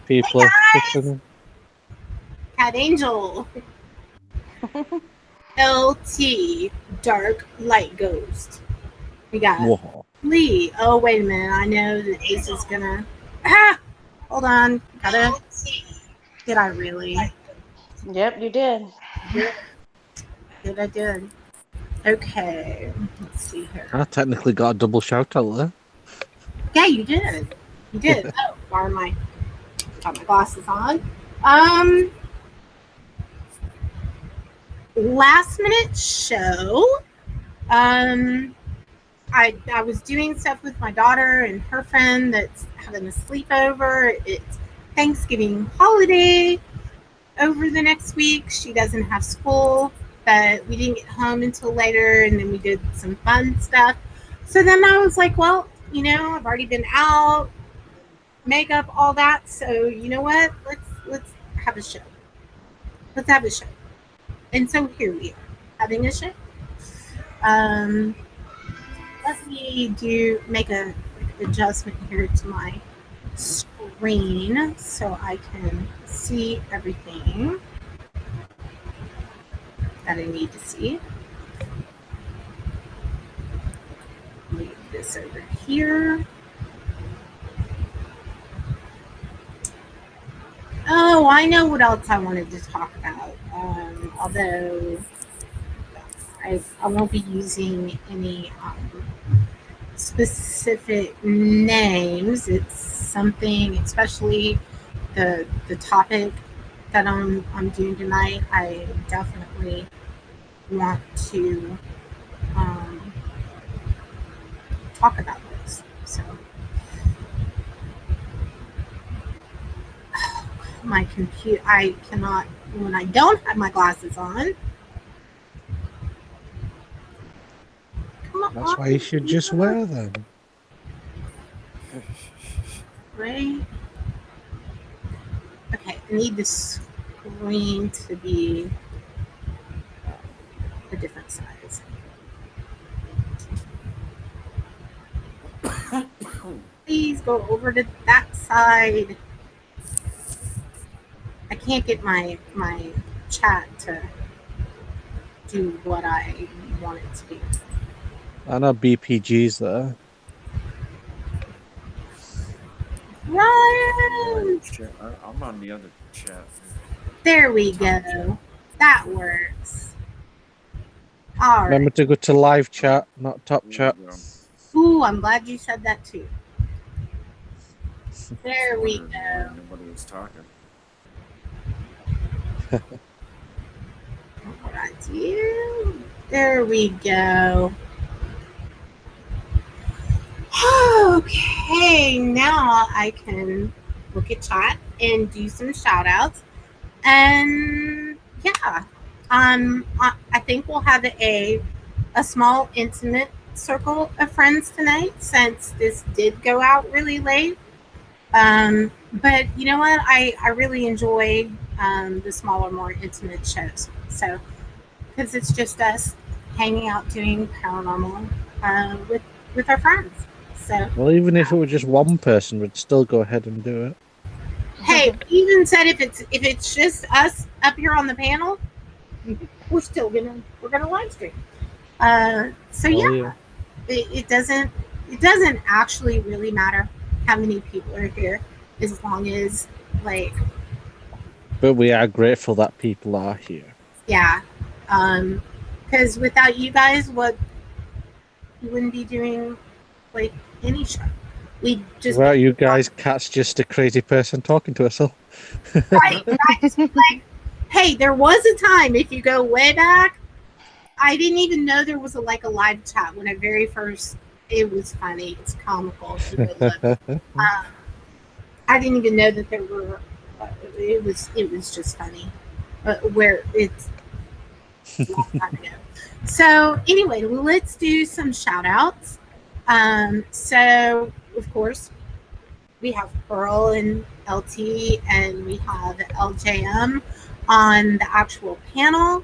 People Hey are guys! pushing. Cat Angel. LT. Dark Light Ghost. We got Whoa. Lee. Oh, wait a minute. I know that Ace is gonna. Ah! Hold on. Gotta. Did I really? Yep, you did. Did I did? Okay. Let's see here. I technically got a double shout out there. Yeah, you did. You did. Oh, got my glasses on. Last minute show. I was doing stuff with my daughter and her friend that's having a sleepover. It's Thanksgiving holiday over the next week. She doesn't have school, but we didn't get home until later, and then we did some fun stuff. So then I was like, well, I've already been out, makeup, all that. So you know what? Let's have a show. Let's have a show. And so here we are having a show. Let me make a adjustment here to my screen so I can see everything that I need to see. Move this over here. Oh, I know what else I wanted to talk about. Although I won't be using any specific names. It's something, especially the topic that I'm doing tonight. I definitely want to talk about this. So my computer, I cannot, when I don't have my glasses on. That's why you should just wear them. Right? Okay, I need the screen to be a different size. Please go over to that side. I can't get my chat to do what I want it to do. I know BPG's there. Ryan! I'm on the other chat. There we go. That works. All right. Remember to go to live chat, not top chat. Ooh, I'm glad you said that too. There we go. Nobody was talking. Right here. There we go. Okay, now I can look at chat and do some shout outs. And yeah, I think we'll have a small intimate circle of friends tonight since this did go out really late. But you know what? I really enjoy the smaller, more intimate shows. So, because it's just us hanging out doing paranormal with our friends. So, well, even if it was just one person, we'd still go ahead and do it. Hey, even said if it's just us up here on the panel, we're gonna live stream. So yeah. It doesn't actually really matter how many people are here, as long as But we are grateful that people are here. Yeah, because without you guys, we wouldn't be doing any show. We just without you guys, Kat's just a crazy person talking to herself. Right. Hey, there was a time, if you go way back, I didn't even know there was a live chat when I very first. It was funny. It's comical. I didn't even know that there were. It was just funny. Where it's a long time ago. So anyway, let's do some shout outs. So of course we have Pearl and LT, and we have LJM on the actual panel.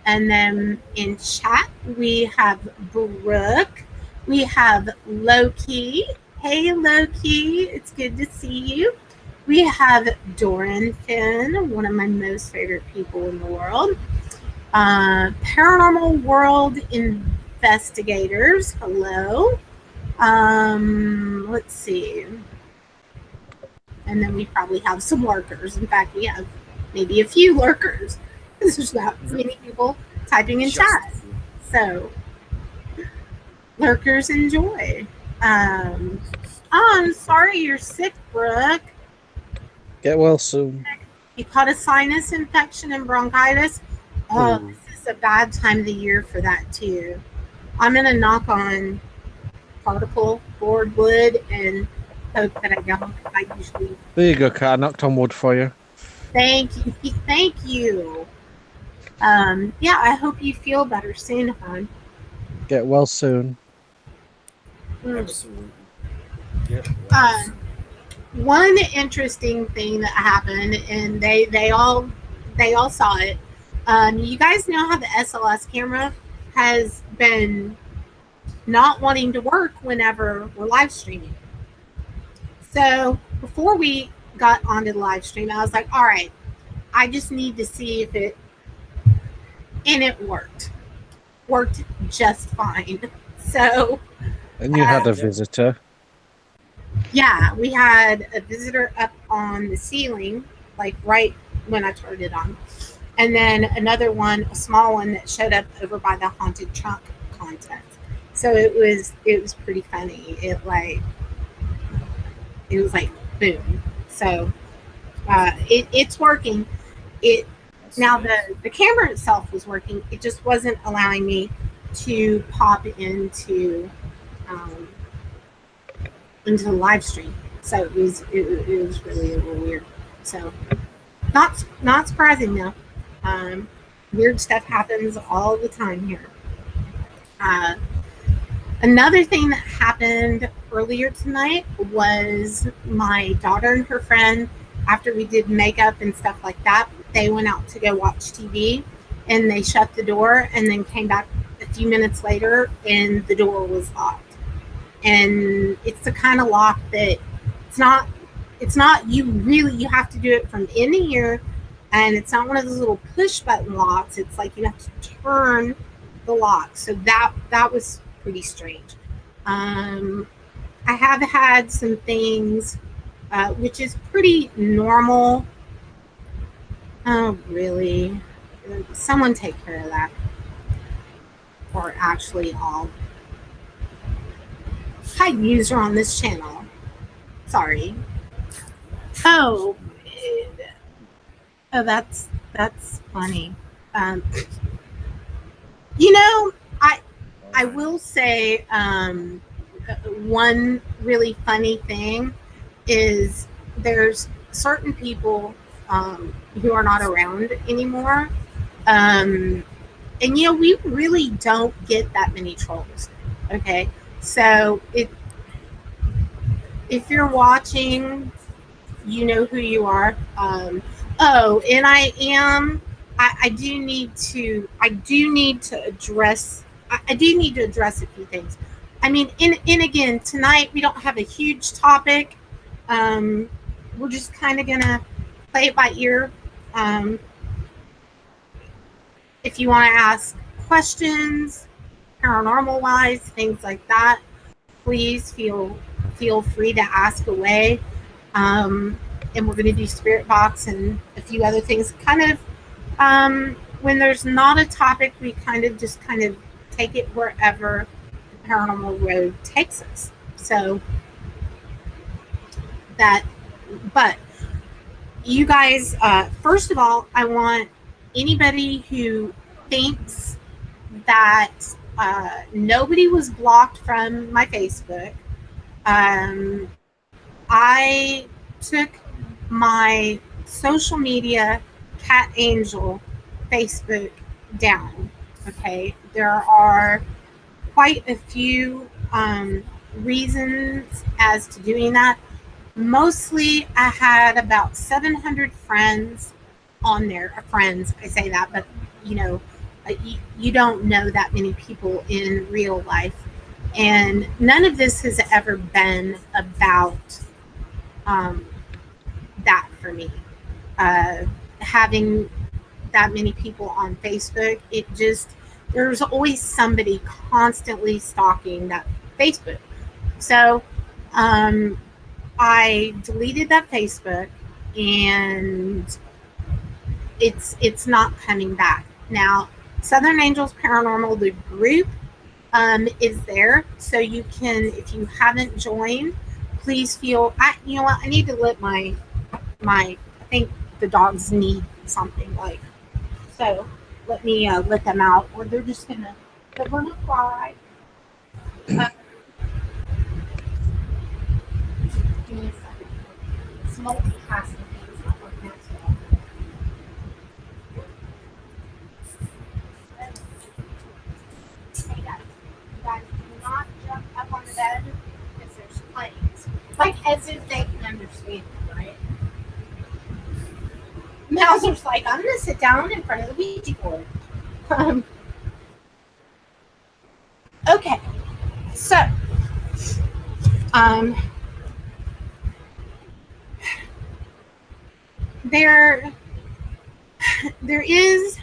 And then in chat, we have Brooke. We have Loki. Hey, Loki. It's good to see you. We have Doran Finn, one of my most favorite people in the world. Paranormal World Investigators. Hello. Let's see. And then we probably have some lurkers. In fact, we have maybe a few lurkers. There's not as many people typing in chat. So, lurkers enjoy. Oh, I'm sorry you're sick, Brooke. Get well soon. You caught a sinus infection and bronchitis. Oh, Ooh. this is a bad time of the year for that, too. I'm going to knock on particle board wood and hope that I don't. I usually. There you go, Kat. I knocked on wood for you. Thank you. Thank you. Yeah, I hope you feel better soon, hon. Get well soon. Absolutely. Get well soon. One interesting thing that happened, and they all saw it. You guys know how the SLS camera has been not wanting to work whenever we're live streaming. So before we got onto the live stream, I was like, all right, I just need to see if it, and it worked just fine. So And you had a visitor. yeah, we had a visitor up on the ceiling, like right when I turned it on. And then another one, a small one that showed up over by the haunted trunk content. So it was pretty funny. It was like boom. So it's working. Now the camera itself was working. It just wasn't allowing me to pop into the live stream. So it was really a little weird. So not surprising though. Weird stuff happens all the time here. Another thing that happened earlier tonight was my daughter and her friend, after we did makeup and stuff like that, they went out to go watch TV and they shut the door and then came back a few minutes later and the door was locked. And it's the kind of lock that it's not you have to do it from in here, and it's not one of those little push button locks. It's like you have to turn the lock. So that was pretty strange. I have had some things which is pretty normal. Oh, really? Someone take care of that. Or actually, I'll hide user on this channel. Sorry. Oh, that's funny. I will say one really funny thing is there's certain people who are not around anymore. And we really don't get that many trolls. Okay. So if you're watching, you know who you are. And I do need to address a few things. I mean, and again, tonight we don't have a huge topic. We're just kind of gonna play it by ear. If you want to ask questions, paranormal wise, things like that, please feel free to ask away. And we're going to do spirit box and a few other things. Kind of when there's not a topic, we kind of take it wherever the paranormal road takes us. So but you guys, first of all, I want anybody who thinks that nobody was blocked from my Facebook. I took my social media Cat Angel Facebook down. Okay, there are quite a few reasons as to doing that. Mostly, I had about 700 friends on there. Friends, I say that, but you don't know that many people in real life, and none of this has ever been about for me. Having that many people on Facebook, there's always somebody constantly stalking that Facebook. So I deleted that Facebook, and it's not coming back. Now, Southern Angels Paranormal, the group, is there, so you can, if you haven't joined, please feel. You know what? I need to let my. I think the dogs need something like. So let me let them out, or they're gonna cry. Give me a second. It's multitasking. It's not working out so well. Hey guys, you guys do not jump up on the bed because there's planes. Like as if they can understand it, right? Mauser's like, I'm gonna sit down in front of the Ouija board. Okay, so there is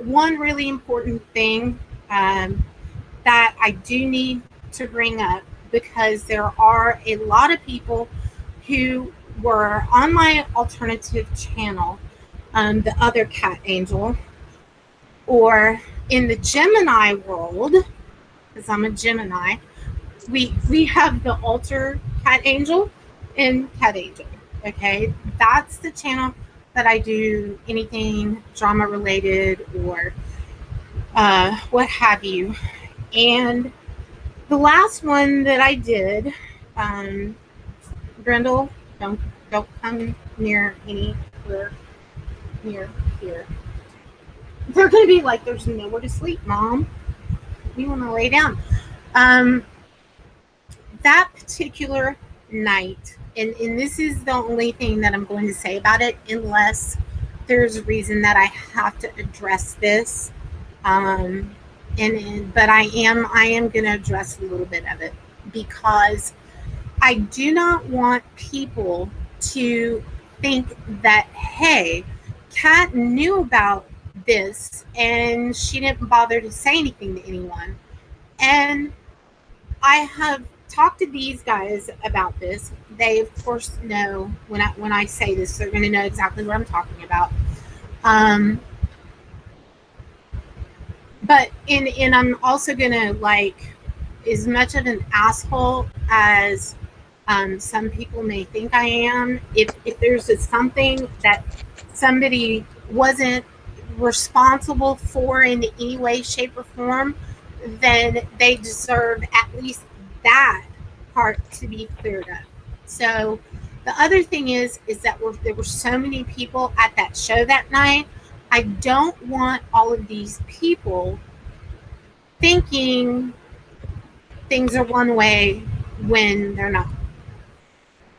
one really important thing that I do need to bring up, because there are a lot of people who were on my alternative channel, the other cat angel, or in the Gemini world, because I'm a Gemini, we have the alter cat angel and cat angel. Okay, that's the channel that I do anything drama related or what have you. And the last one that I did, Grendel, don't come near anywhere near here. They're gonna be like, there's nowhere to sleep, Mom. We want to lay down. That particular night, and this is the only thing that I'm going to say about it, unless there's a reason that I have to address this. But I am going to address a little bit of it, because I do not want people to think that, hey, Kat knew about this and she didn't bother to say anything to anyone. And I have talked to these guys about this. They of course know when I say this, they're going to know exactly what I'm talking about. But I'm also going to, like, as much of an asshole as some people may think I am, if there's something that somebody wasn't responsible for in any way, shape, or form, then they deserve at least that part to be cleared up. So the other thing is that there were so many people at that show that night. I don't want all of these people thinking things are one way when they're not.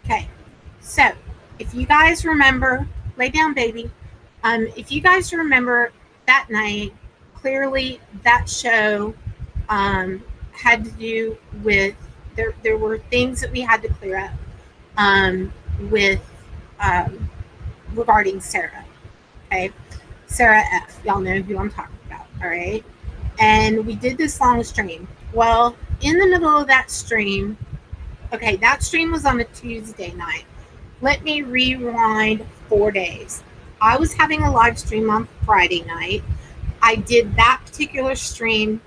Okay, so if you guys remember, lay down, baby. If you guys remember that night, clearly that show had to do with, there were things that we had to clear up with regarding Sarah. Okay, Sarah F. Y'all know who I'm talking about, all right? And we did this long stream. Well, in the middle of that stream, okay, that stream was on a Tuesday night. Let me rewind 4 days. I was having a live stream on Friday night. I did that particular stream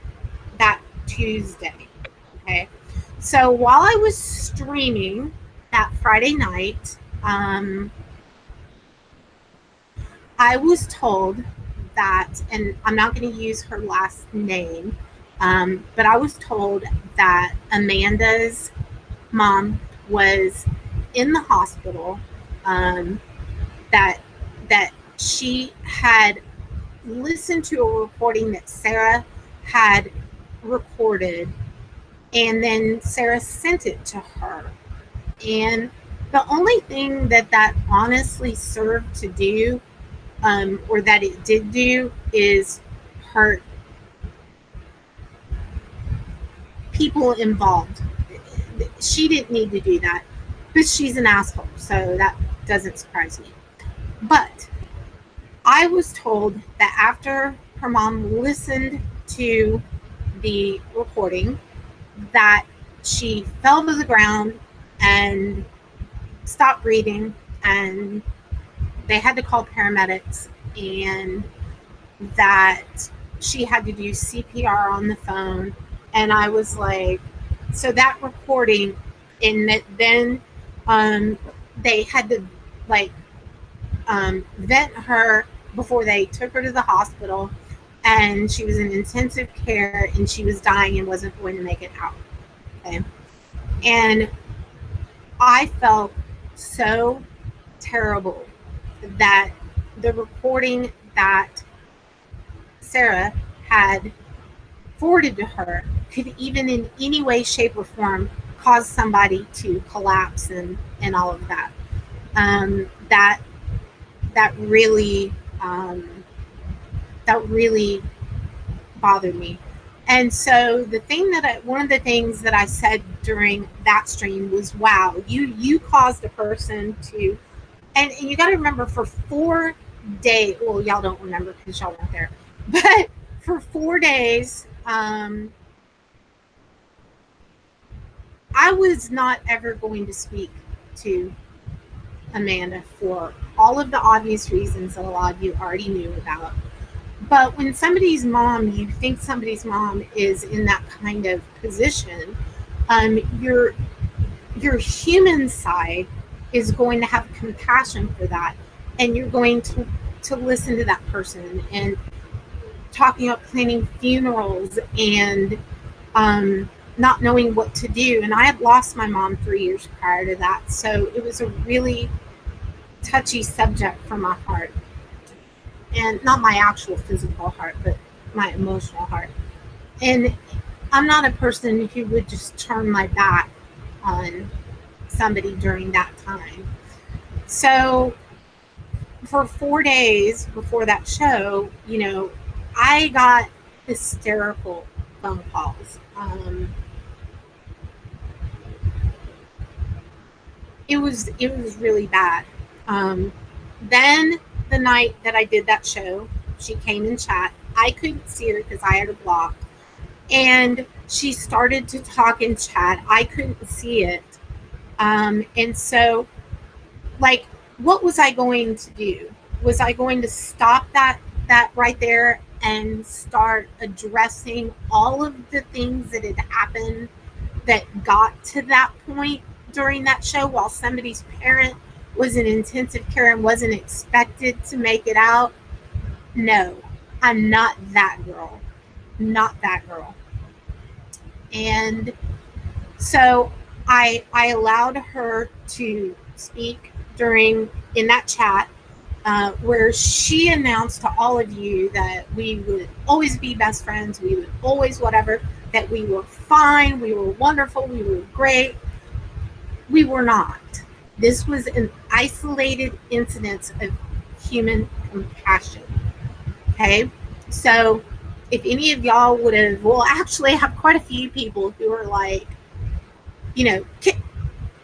that Tuesday. Okay. So while I was streaming that Friday night, I was told that, and I'm not going to use her last name, but I was told that Amanda's mom was in the hospital, that she had listened to a recording that Sarah had recorded, and then Sarah sent it to her. And the only thing that honestly served to do, or that it did do, is hurt people involved. She didn't need to do that, but she's an asshole, so doesn't surprise me. But I was told that after her mom listened to the recording, that she fell to the ground and stopped breathing, and they had to call paramedics, and that she had to do CPR on the phone. And I was like, so that recording, and then they had to like vent her before they took her to the hospital, and she was in intensive care and she was dying and wasn't going to make it out. Okay. And I felt so terrible that the recording that Sarah had forwarded to her could even in any way, shape, or form cause somebody to collapse and all of that. That really bothered me. And so one of the things that I said during that stream was, wow, you caused a person to, and you got to remember, for 4 days, well, y'all don't remember because y'all weren't there, but for 4 days, I was not ever going to speak to Amanda for all of the obvious reasons that a lot of you already knew about. But when somebody's mom, you think somebody's mom is in that kind of position, your human side is going to have compassion for that, and you're going to listen to that person, and talking about planning funerals and not knowing what to do. And I had lost my mom 3 years prior to that, so it was a really touchy subject for my heart. And not my actual physical heart, but my emotional heart. And I'm not a person who would just turn my back on somebody during that time. So for 4 days before that show, I got hysterical phone calls. It was really bad. Then the night that I did that show, she came in chat. I couldn't see her because I had her blocked. And she started to talk in chat. I couldn't see it. And so, like, what was I going to do? Was I going to stop that right there and start addressing all of the things that had happened that got to that point during that show while somebody's parent was in intensive care and wasn't expected to make it out? No, I'm not that girl. Not that girl. And so I allowed her to speak in that chat where she announced to all of you that we would always be best friends, we would always whatever, that we were fine, we were wonderful, we were great. We were not. This was an isolated incident of human compassion. Okay? So if any of y'all would have, well, actually I have quite a few people who are like,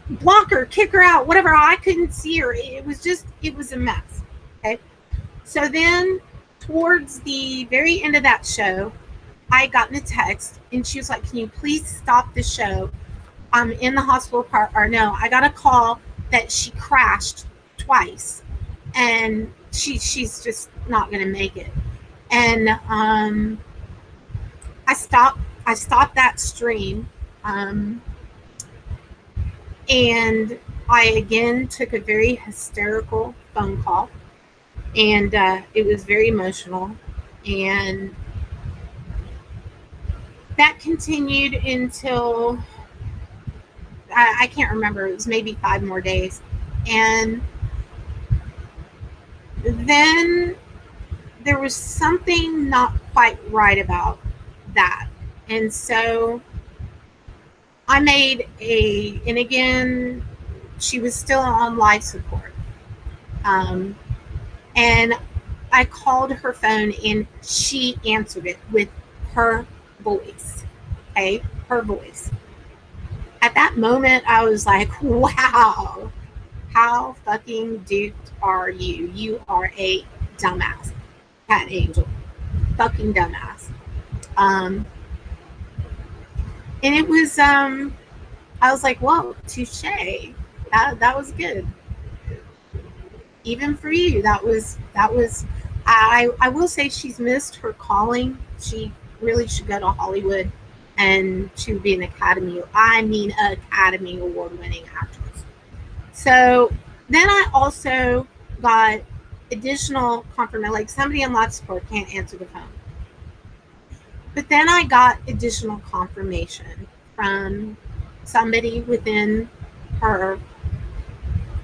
block her, kick her out, whatever. I couldn't see her. It was a mess. Okay? So then towards the very end of that show, I had gotten a text and she was like, can you please stop the show? I'm in the hospital I got a call that she crashed twice and she's just not going to make it. And I stopped that stream. And I again took a very hysterical phone call, and it was very emotional, and that continued until I can't remember. It was maybe 5 more days. And then there was something not quite right about that. And so I made and again, she was still on life support. And I called her phone and she answered it with her voice. Okay, her voice. At that moment, I was like, wow, how fucking duped are you? You are a dumbass, Cat Angel. Fucking dumbass. And it was, I was like, whoa, touche. That was good. Even for you, that was. I will say she's missed her calling. She really should go to Hollywood, and she would be an Academy Award winning actress. So then I also got additional confirmation, like somebody on life support can't answer the phone. But then I got additional confirmation from somebody within her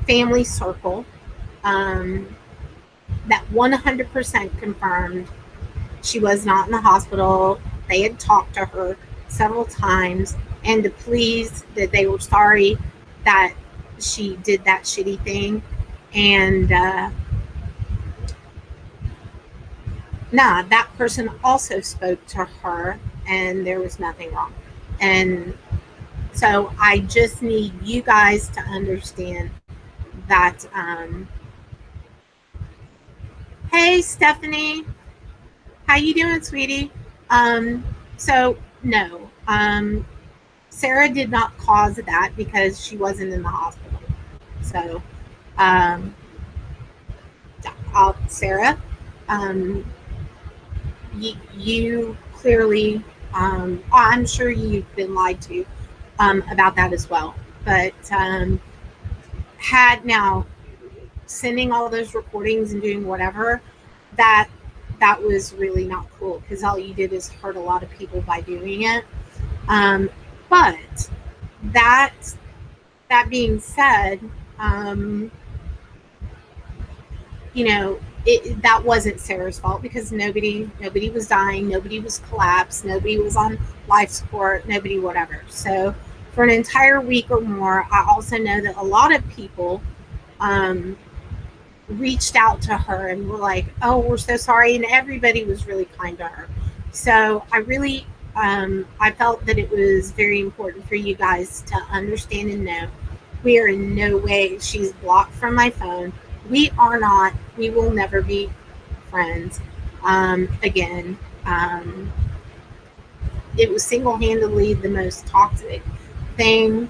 family circle that 100% confirmed she was not in the hospital. They had talked to her several times and to please that they were sorry that she did that shitty thing. And that person also spoke to her and there was nothing wrong. And so I just need you guys to understand that. Hey, Stephanie. How you doing, sweetie? So no, Sarah did not cause that because she wasn't in the hospital. So, Sarah, you clearly, I'm sure you've been lied to about that as well. But had now sending all those recordings and doing whatever, that was really not cool because all you did is hurt a lot of people by doing it. But that being said, that wasn't Sarah's fault because nobody was dying, nobody was collapsed, nobody was on life support, nobody whatever. So for an entire week or more, I also know that a lot of people reached out to her and were like, oh, we're so sorry, and everybody was really kind to her. So I really I felt that it was very important for you guys to understand and know we are in no way, she's blocked from my phone. We will never be friends again. It was single-handedly the most toxic thing,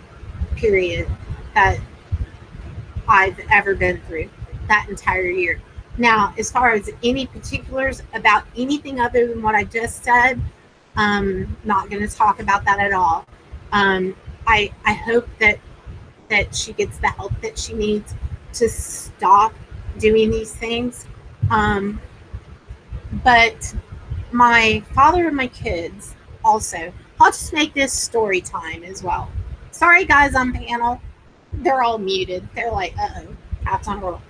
period, that I've ever been through that entire year. Now, as far as any particulars about anything other than what I just said, not going to talk about that at all. I hope that she gets the help that she needs to stop doing these things. But my father and my kids also, I'll just make this story time as well. Sorry, guys on panel. They're all muted. They're like, uh-oh, cats on a roll.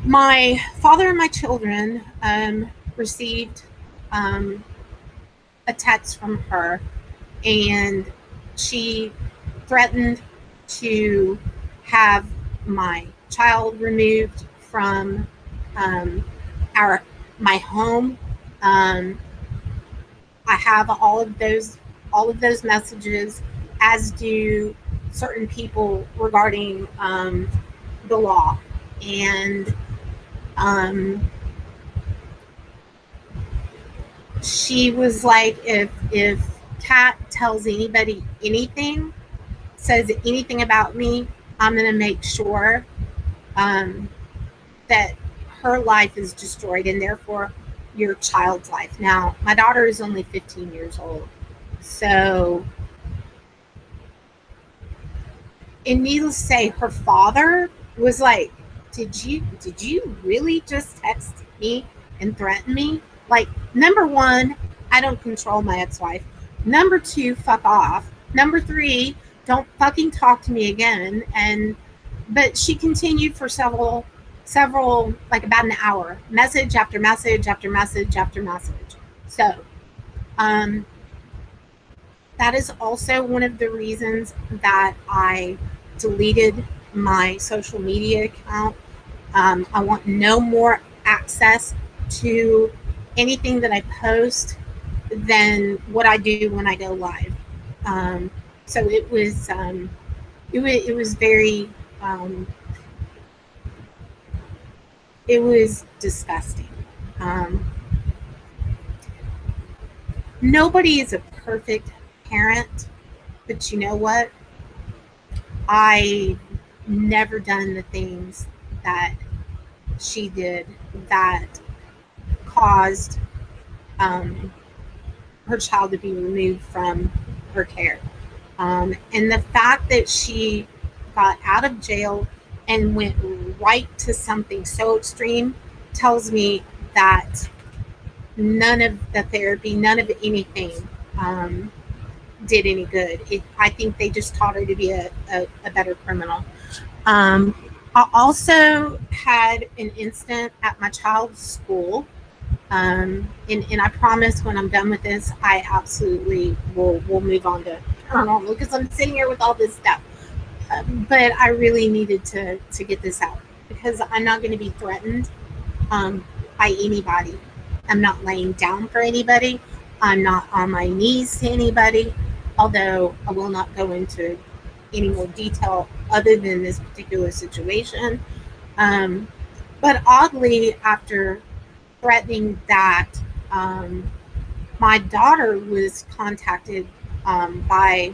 My father and my children received a text from her, and she threatened to have my child removed from my home. I have all of those messages, as do certain people regarding the law. And she was like, if Kat tells anybody anything, says anything about me, I'm going to make sure that her life is destroyed, and therefore your child's life. Now, my daughter is only 15 years old. So, and needless to say, her father was like, did you really just text me and threaten me? Like, number one, I don't control my ex-wife. Number two, fuck off. Number three, don't fucking talk to me again. But she continued for several, like about an hour, message after message after message after message. So, that is also one of the reasons that I deleted my social media account. I want no more access to anything that I post than what I do when I go live. So it was very it was disgusting. Um, Nobody is a perfect parent, but you know what? I never done the things that she did that caused her child to be removed from her care. And the fact that she got out of jail and went right to something so extreme tells me that none of the therapy, none of anything did any good. I think they just taught her to be a better criminal. I also had an incident at my child's school. And I promise when I'm done with this, I absolutely will move on to paranormal because I'm sitting here with all this stuff. But I really needed to get this out because I'm not going to be threatened by anybody. I'm not laying down for anybody. I'm not on my knees to anybody, although I will not go into any more detail other than this particular situation. But oddly, after threatening that, my daughter was contacted by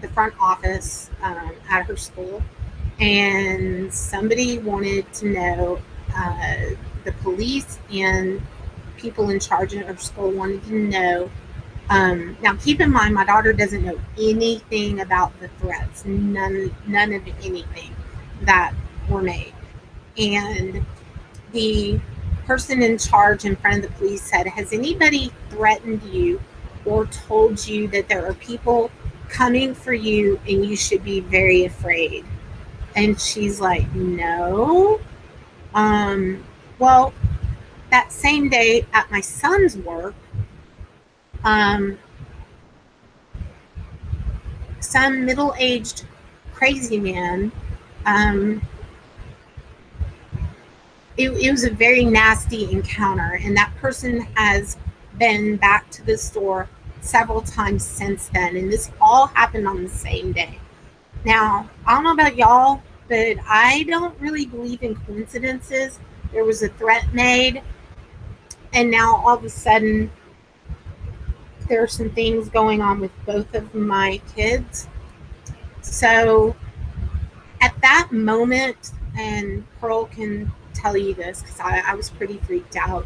the front office at her school, and somebody wanted to know, the police and people in charge of her school wanted to know. Now, keep in mind, my daughter doesn't know anything about the threats, none of anything that were made. And the person in charge in front of the police said, "Has anybody threatened you or told you that there are people coming for you and you should be very afraid?" And she's like, "No." Well, that same day at my son's work, some middle-aged crazy man, it was a very nasty encounter, and that person has been back to the store several times since then, and this all happened on the same day. Now, I don't know about y'all, but I don't really believe in coincidences. There was a threat made, and now all of a sudden there are some things going on with both of my kids. So at that moment, and Pearl can tell you this because I was pretty freaked out.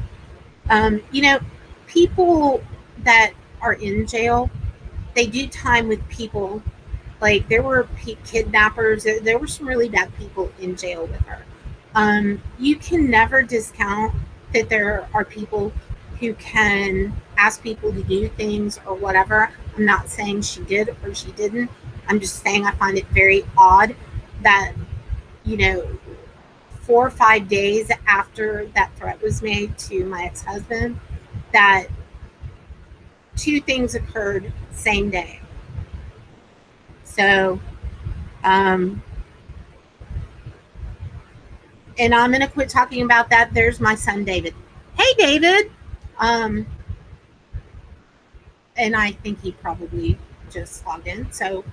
People that are in jail, they do time with people. Like there were kidnappers. There were some really bad people in jail with her. You can never discount that there are people who can ask people to do things or whatever. I'm not saying she did or she didn't. I'm just saying I find it very odd that, 4 or 5 days after that threat was made to my ex-husband, that 2 things occurred same day. So, and I'm going to quit talking about that. There's my son, David. Hey, David. And I think he probably just logged in. So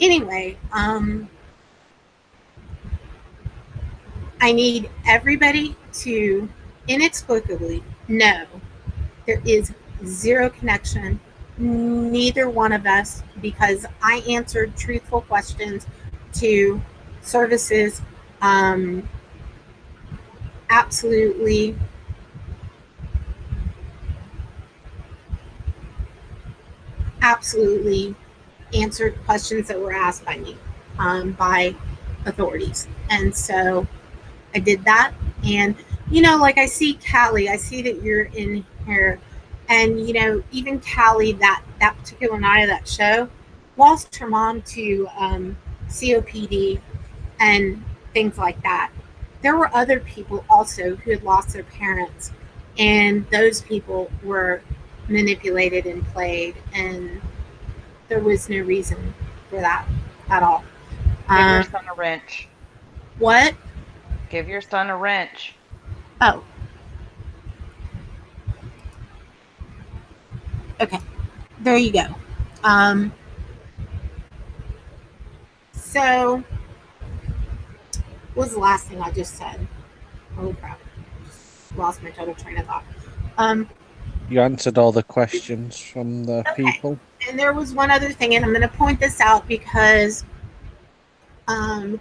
anyway, I need everybody to inexplicably know there is zero connection, neither one of us, because I answered truthful questions to services. Absolutely answered questions that were asked by me, by authorities. And so I did that. And, like I see Callie, I see that you're in here. And, even Callie, that particular night of that show, lost her mom to COPD and things like that. There were other people also who had lost their parents, and those people were manipulated and played, and there was no reason for that at all. Give your son a wrench. What? Give your son a wrench. Oh. Okay. There you go. So, what was the last thing I just said? Holy crap. Lost my total train of thought. You answered all the questions from the Okay. people. And there was one other thing, and I'm going to point this out because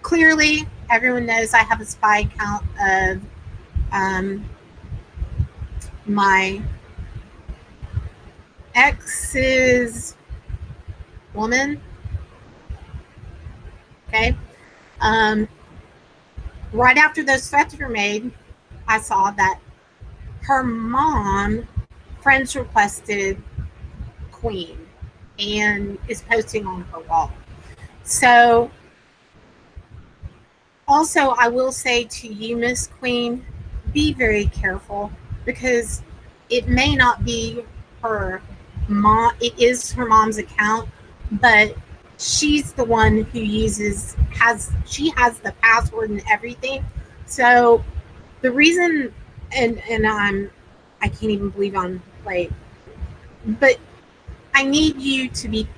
clearly everyone knows I have a spy account of my ex's woman. Okay. Right after those threats were made, I saw that her mom friends requested Queen and is posting on her wall. So, also, I will say to you, Miss Queen, be very careful because it may not be her mom. It is her mom's account, but she's the one who she has the password and everything. So the reason, and I can't even believe I'm like, but I need you to be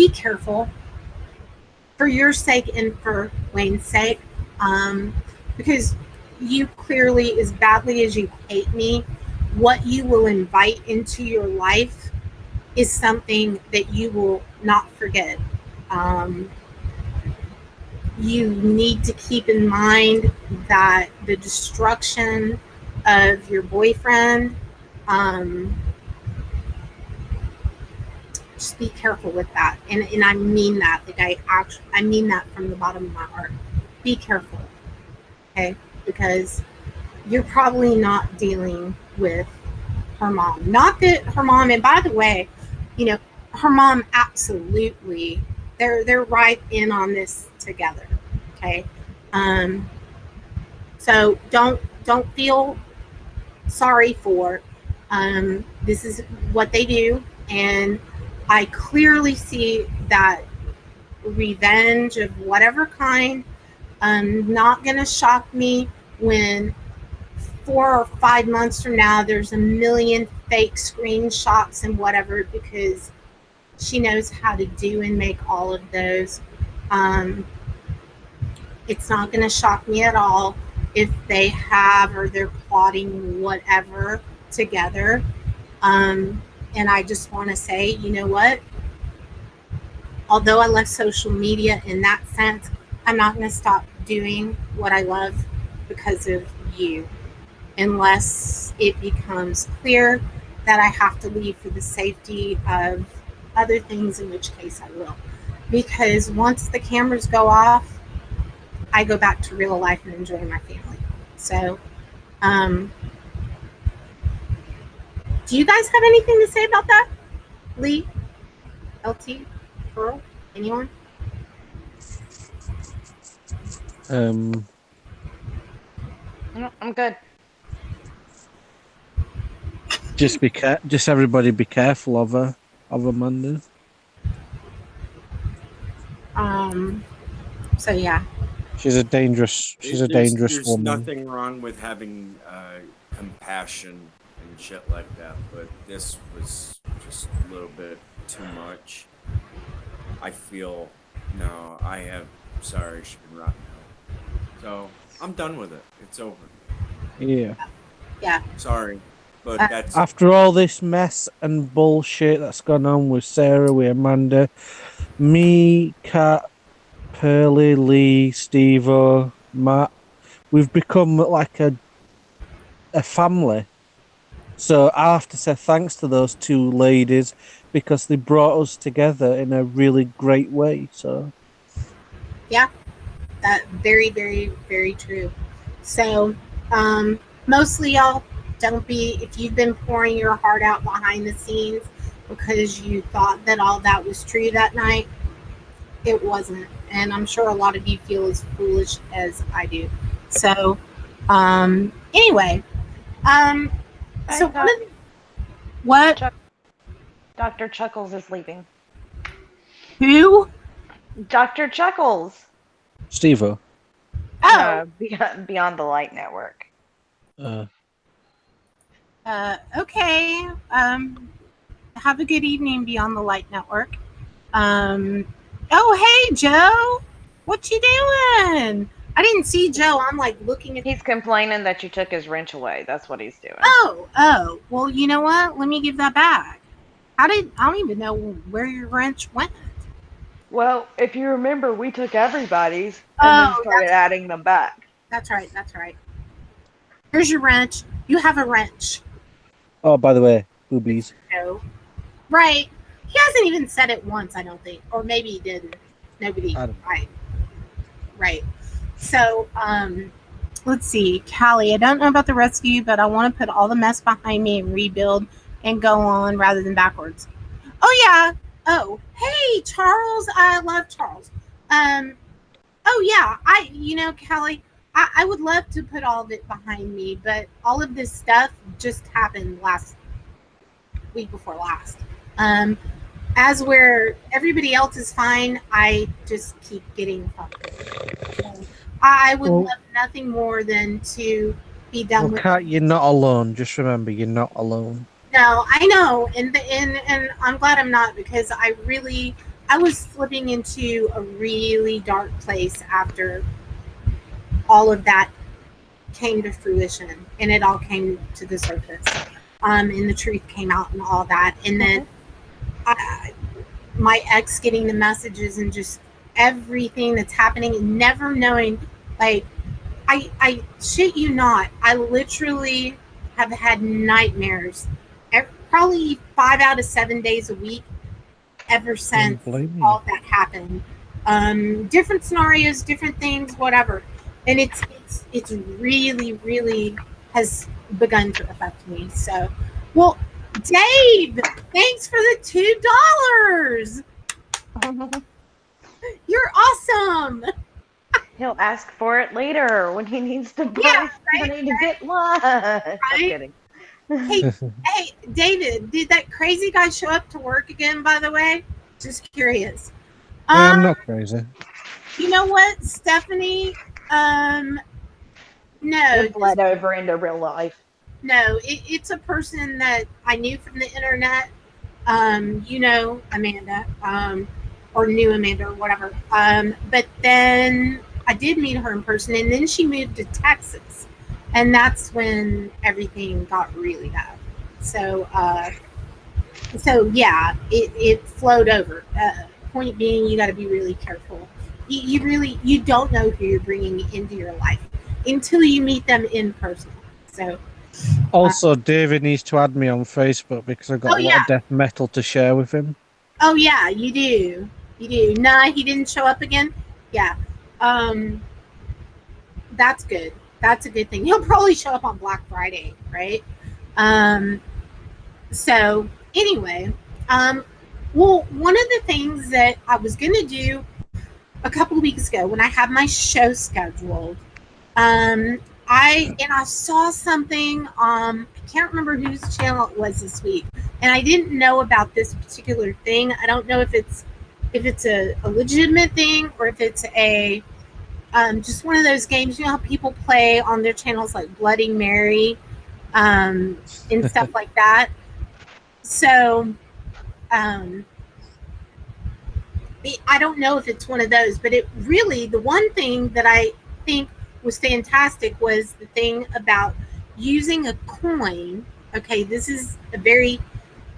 careful for your sake and for Wayne's sake, because you clearly, as badly as you hate me, what you will invite into your life is something that you will not forget. You need to keep in mind that the destruction of your boyfriend, just be careful with that. And I mean that. Like I mean that from the bottom of my heart. Be careful. Okay? Because you're probably not dealing with her mom. Not that her mom, and by the way, her mom absolutely, they're right in on this together. Okay? So don't feel sorry for this is what they do, and I clearly see that revenge of whatever kind. Not gonna shock me when 4 or 5 months from now there's a million fake screenshots and whatever, because she knows how to do and make all of those. It's not going to shock me at all if they have or they're plotting whatever together. And I just want to say, you know what? Although I left social media in that sense, I'm not going to stop doing what I love because of you, unless it becomes clear that I have to leave for the safety of other things, in which case I will. Because once the cameras go off, I go back to real life and enjoy my family. So, do you guys have anything to say about that? Lee, LT, Pearl, anyone? No, I'm good. Just everybody be careful of her Monday. So yeah. She's a dangerous There's woman. nothing wrong with having compassion and shit like that, but this was just a little bit too much. I feel sorry, she can rot now. So I'm done with it. It's over. Yeah. Yeah. Sorry, but that's After all this mess and bullshit that's gone on with Sarah, with Amanda, me, Kat, Pearly, Lee, Steve-O, Matt, we've become like a family. So I have to say thanks to those two ladies because they brought us together in a really great way. So yeah, that very, very, very true. So, mostly y'all, don't be, if you've been pouring your heart out behind the scenes because you thought that all that was true that night, it wasn't. And I'm sure a lot of you feel as foolish as I do. So, anyway, so one of the, what? Dr. Chuckles is leaving. Who? Dr. Chuckles. Steve-O. Oh. Beyond the Light Network. Okay. Have a good evening, Beyond the Light Network. Oh, hey, Joe. What you doing? I didn't see Joe. I'm like looking at. He's complaining that you took his wrench away. That's what he's doing. Oh. Well, you know what? Let me give that back. I don't even know where your wrench went. Well, if you remember, we took everybody's and then started adding them back. That's right. Here's your wrench. You have a wrench. Oh, by the way, boobies. No. Right. He hasn't even said it once, I don't think. Or maybe he didn't. Nobody. Right. So, let's see. Callie, I don't know about the rescue, but I want to put all the mess behind me and rebuild and go on rather than backwards. Oh, yeah. Oh, hey, Charles. I love Charles. Oh, yeah. Callie, I would love to put all of it behind me, but all of this stuff just happened last week before last. As where everybody else is fine, I just keep getting fucked. So I would love nothing more than to be done with Kat, you're not alone. Just remember, you're not alone. No, I know, and I'm glad I'm not, because I was slipping into a really dark place after all of that came to fruition, and it all came to the surface, and the truth came out and all that, and then my ex getting the messages and just everything that's happening and never knowing, like, I shit you not, I literally have had nightmares probably 5 out of 7 days a week ever since all that happened. Different scenarios, different things, whatever, and it's really, really has begun to affect me. So, well, Dave, thanks for the $2. You're awesome. He'll ask for it later when he needs to buy money to get lunch. Right? I'm kidding. Hey, David, did that crazy guy show up to work again, by the way? Just curious. I'm not crazy. You know what, Stephanie? No. It bled over into real life. No, it's a person that I knew from the internet. Amanda, or knew Amanda or whatever. But then I did meet her in person, and then she moved to Texas. And that's when everything got really bad. So yeah, it flowed over. Point being, you got to be really careful. You don't know who you're bringing into your life until you meet them in person. So. Also, David needs to add me on Facebook because I've got a lot of death metal to share with him. Oh yeah, you do. Nah, he didn't show up again. Yeah. That's good. That's a good thing. He'll probably show up on Black Friday, right? So anyway, well, one of the things that I was going to do a couple of weeks ago when I had my show scheduled, I saw something, I can't remember whose channel it was this week, and I didn't know about this particular thing. I don't know if it's a legitimate thing or if it's a just one of those games, you know how people play on their channels like Bloody Mary and stuff like that. So I don't know if it's one of those, but it really, the one thing that I think was fantastic was the thing about using a coin. Okay, this is a very,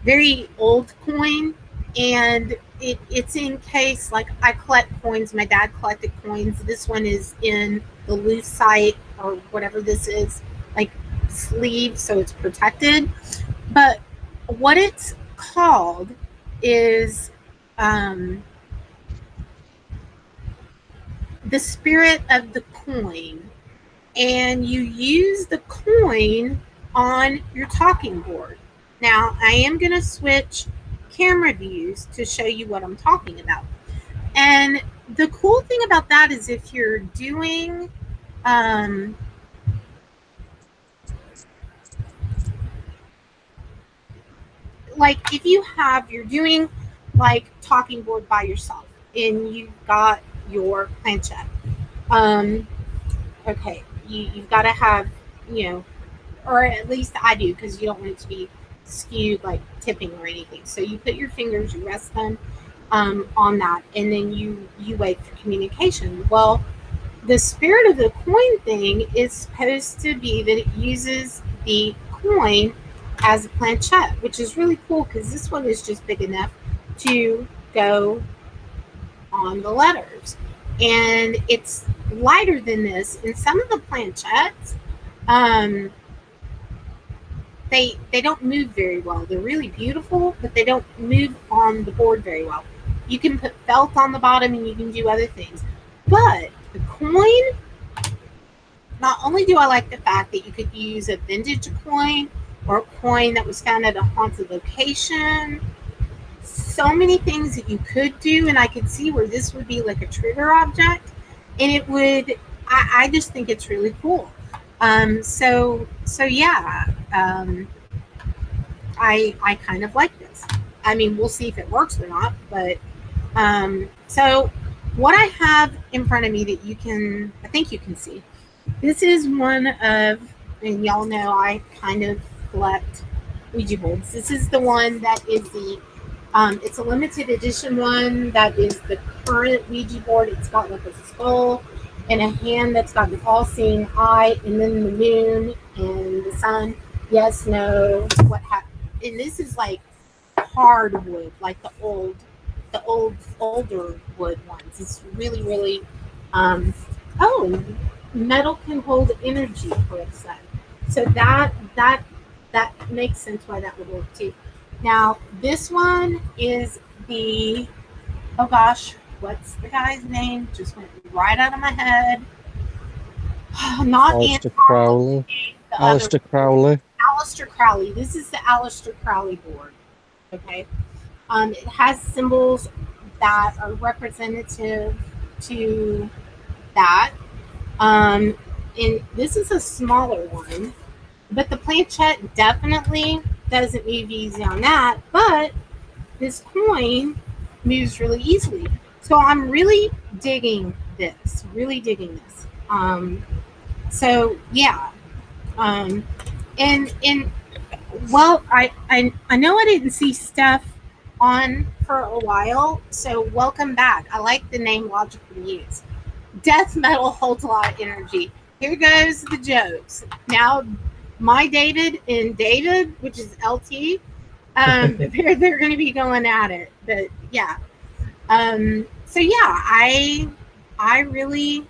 very old coin, and it's in case, like, I collect coins. My dad collected coins. This one is in the lucite or whatever this is, like sleeve, so it's protected. But what it's called is the spirit of the coin, and you use the coin on your talking board. Now, I am going to switch camera views to show you what I'm talking about. And the cool thing about that is if you're doing like if you're doing like talking board by yourself and you've got your planchette, okay, you've got to have, or at least I do, because you don't want it to be skewed like tipping or anything. So you put your fingers, you rest them on that, and then you wait for communication. Well, the spirit of the coin thing is supposed to be that it uses the coin as a planchette, which is really cool because this one is just big enough to go on the letters, and it's lighter than this. And some of the planchettes, they don't move very well. They're really beautiful, but they don't move on the board very well. You can put felt on the bottom, and you can do other things. But the coin, not only do I like the fact that you could use a vintage coin or a coin that was found at a haunted location, so many things that you could do, and I could see where this would be like a trigger object, and it would. I just think it's really cool. So yeah. I kind of like this. I mean, we'll see if it works or not, but so what I have in front of me that I think you can see, this is one of, and y'all know I kind of collect Ouija boards. This is the one that is it's a limited edition one that is the current Ouija board. It's got like a skull and a hand that's got an all-seeing eye, and then the moon and the sun. Yes, no, what happened. And this is like hardwood, like the older wood ones. It's really, really, metal can hold energy, Chris said. So that makes sense why that would work too. Now, this one is oh gosh, what's the guy's name? Just went right out of my head. Not Aleister Crowley. Aleister Crowley. Aleister Crowley. This is the Aleister Crowley board. Okay. It has symbols that are representative to that. And this is a smaller one, but the planchette definitely doesn't move easy on that. But this coin moves really easily. So I'm really digging this. Really digging this. So yeah. And well, I know I didn't see Steph on for a while, so welcome back. I like the name Logical Muse. Death metal holds a lot of energy. Here goes the jokes. Now, my David and David, which is LT, they're going to be going at it. But yeah, so yeah, I really,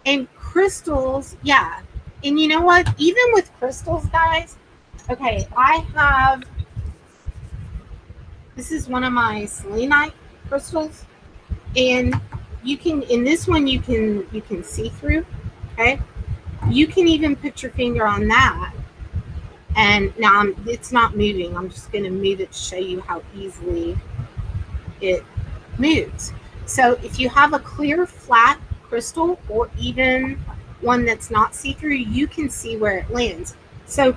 and crystals, yeah. And you know what? Even with crystals, guys, okay, this is one of my selenite crystals, and you can, in this one, you can see through, okay? You can even put your finger on that, and now it's not moving. I'm just going to move it to show you how easily it moves. So if you have a clear, flat crystal, or even one that's not see-through, you can see where it lands. So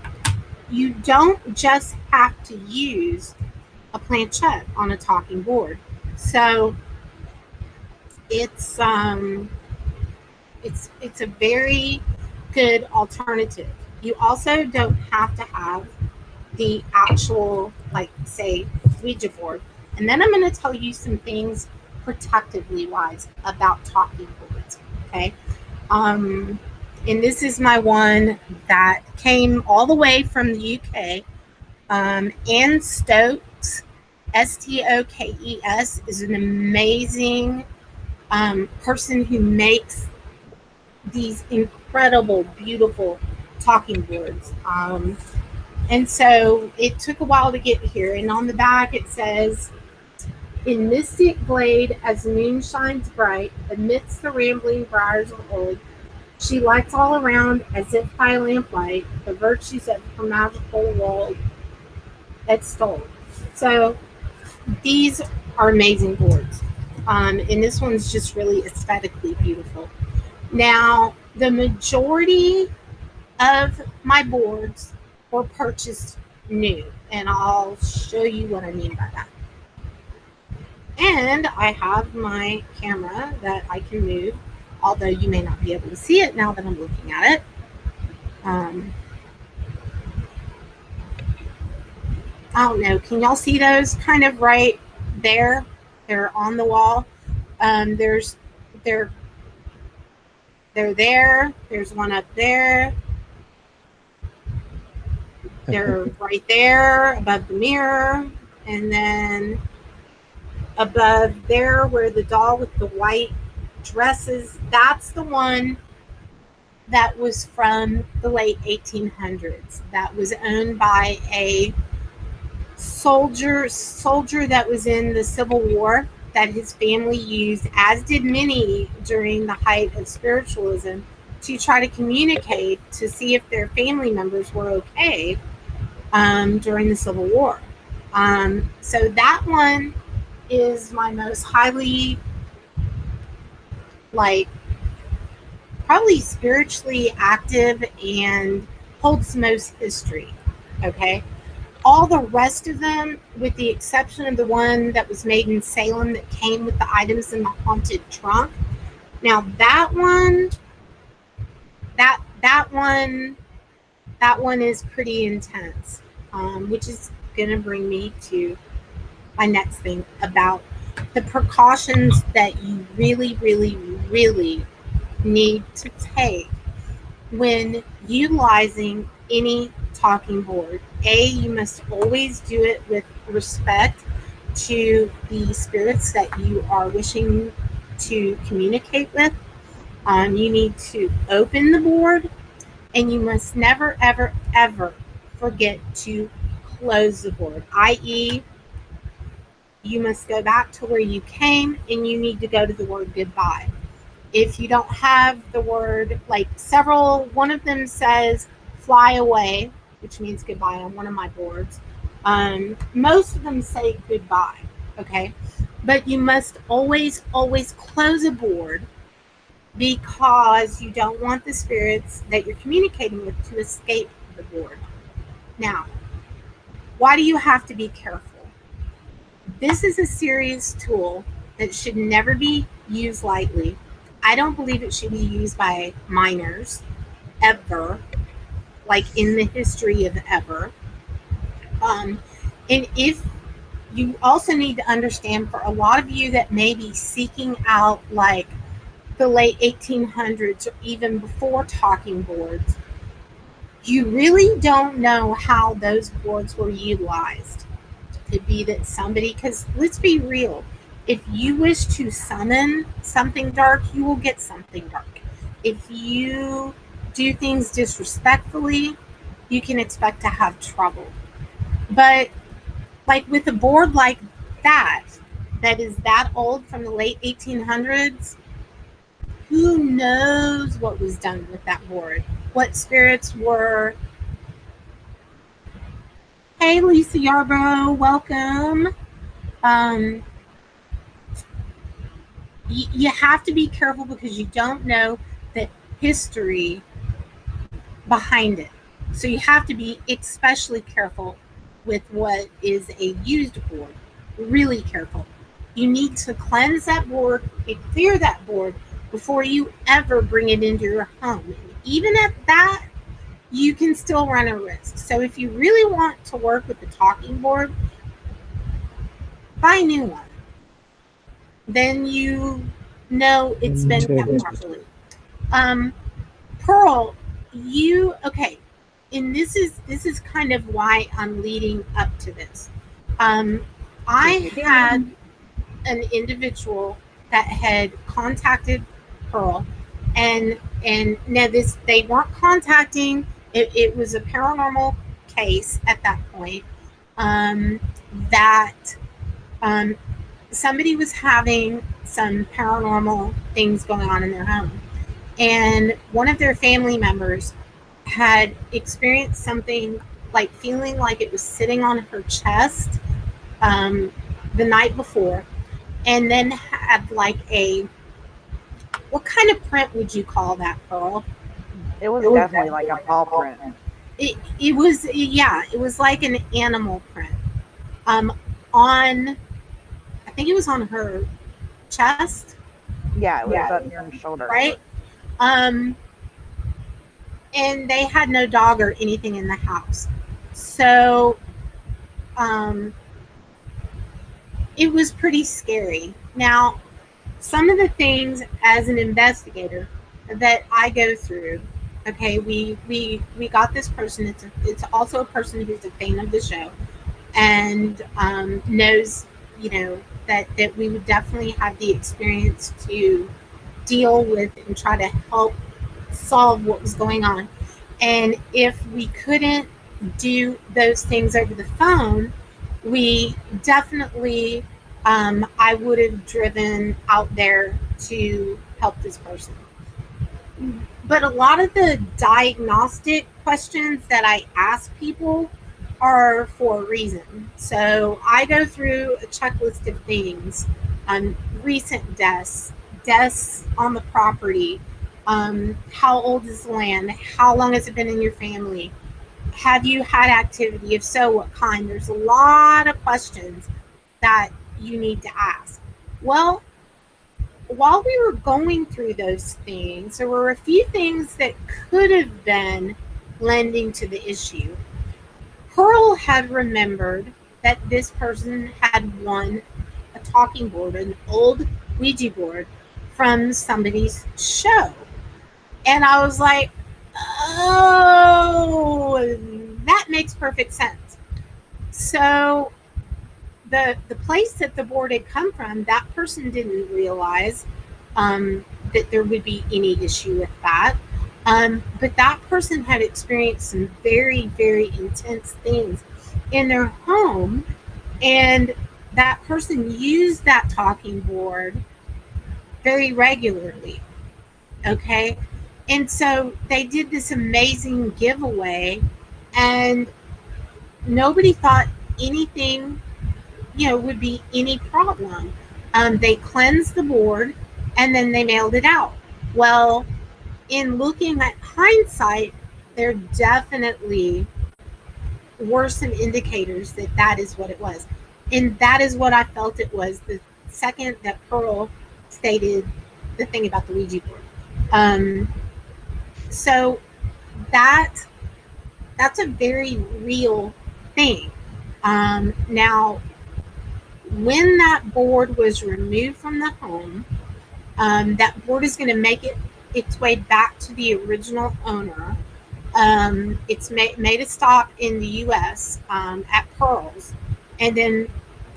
you don't just have to use a planchette on a talking board. So it's a very good alternative. You also don't have to have the actual, like, say, Ouija board. And then I'm going to tell you some things protectively wise about talking boards. Okay. And this is my one that came all the way from the UK. Anne Stokes, Stokes, is an amazing person who makes these incredible, beautiful talking boards. And so it took a while to get here. And on the back it says, "In mystic glade, as the moon shines bright, amidst the rambling briars of old, she lights all around as if by lamplight, the virtues of her magical world extolled." So these are amazing boards. And this one's just really aesthetically beautiful. Now, the majority of my boards were purchased new, and I'll show you what I mean by that. And I have my camera that I can move, although you may not be able to see it now that I'm looking at it. I don't know. Can y'all see those kind of right there? They're on the wall. There's they're there. There's one up there. They're right there above the mirror, and then above there where the doll with the white dresses, that's the one that was from the late 1800s. That was owned by a soldier that was in the Civil War, that his family used, as did many during the height of spiritualism, to try to communicate to see if their family members were okay during the Civil War. So that one is my most highly, like, probably spiritually active and holds the most history. Okay. All the rest of them, with the exception of the one that was made in Salem that came with the items in the haunted trunk. Now that one is pretty intense, which is going to bring me to my next thing about the precautions that you really, really, really need to take when utilizing any talking board. You must always do it with respect to the spirits that you are wishing to communicate with. You need to open the board, and you must never, ever, ever forget to close the board, i.e., you must go back to where you came, and you need to go to the word goodbye. If you don't have the word, like one of them says fly away, which means goodbye on one of my boards. Most of them say goodbye, okay? But you must always, always close a board, because you don't want the spirits that you're communicating with to escape the board. Now, why do you have to be careful? This is a serious tool that should never be used lightly. I don't believe it should be used by minors ever, like in the history of ever. And if you also need to understand, for a lot of you that may be seeking out like the late 1800s or even before talking boards, you really don't know how those boards were utilized. Could be that somebody, because let's be real, if you wish to summon something dark, you will get something dark. If you do things disrespectfully, you can expect to have trouble. But like with a board like that is that old, from the late 1800s, who knows what was done with that board? What spirits were... Hey, Lisa Yarbrough, welcome. You have to be careful, because you don't know the history behind it. So you have to be especially careful with what is a used board. Really careful. You need to cleanse that board and clear that board before you ever bring it into your home. And even at that, you can still run a risk. So if you really want to work with the talking board, buy a new one. Then you know it's been kept properly. Pearl, okay, and this is kind of why I'm leading up to this. I had an individual that had contacted Pearl, and now they weren't contacting. It was a paranormal case at that point. Somebody was having some paranormal things going on in their home, and one of their family members had experienced something, like feeling like it was sitting on her chest the night before, and then had like what kind of print would you call that, Pearl? It was definitely like a paw print. It was like an animal print. I think it was on her chest. Yeah, it was up near her shoulder. Right? And they had no dog or anything in the house. So it was pretty scary. Now, some of the things as an investigator that I go through. Okay, we got this person. It's also a person who's a fan of the show, and knows, that we would definitely have the experience to deal with and try to help solve what was going on. And if we couldn't do those things over the phone, we definitely, I would have driven out there to help this person. But a lot of the diagnostic questions that I ask people are for a reason. So I go through a checklist of things: recent deaths, deaths on the property, how old is the land, how long has it been in your family, have you had activity, if so, what kind. There's a lot of questions that you need to ask. Well, while we were going through those things, there were a few things that could have been lending to the issue. Pearl had remembered that this person had won a talking board, an old Ouija board from somebody's show. And I was like, oh, that makes perfect sense. So the place that the board had come from, that person didn't realize that there would be any issue with that. But that person had experienced some very, very intense things in their home, and that person used that talking board very regularly. Okay. And so they did this amazing giveaway, and nobody thought anything, would be any problem. They cleansed the board and then they mailed it out. Well, in looking at hindsight, there definitely were some indicators that that is what it was. And that is what I felt it was the second that Pearl stated the thing about the Ouija board. So that's a very real thing. Now, when that board was removed from the home, that board is going to make its way back to the original owner. It's made a stop in the U.S. At Pearl's. And then,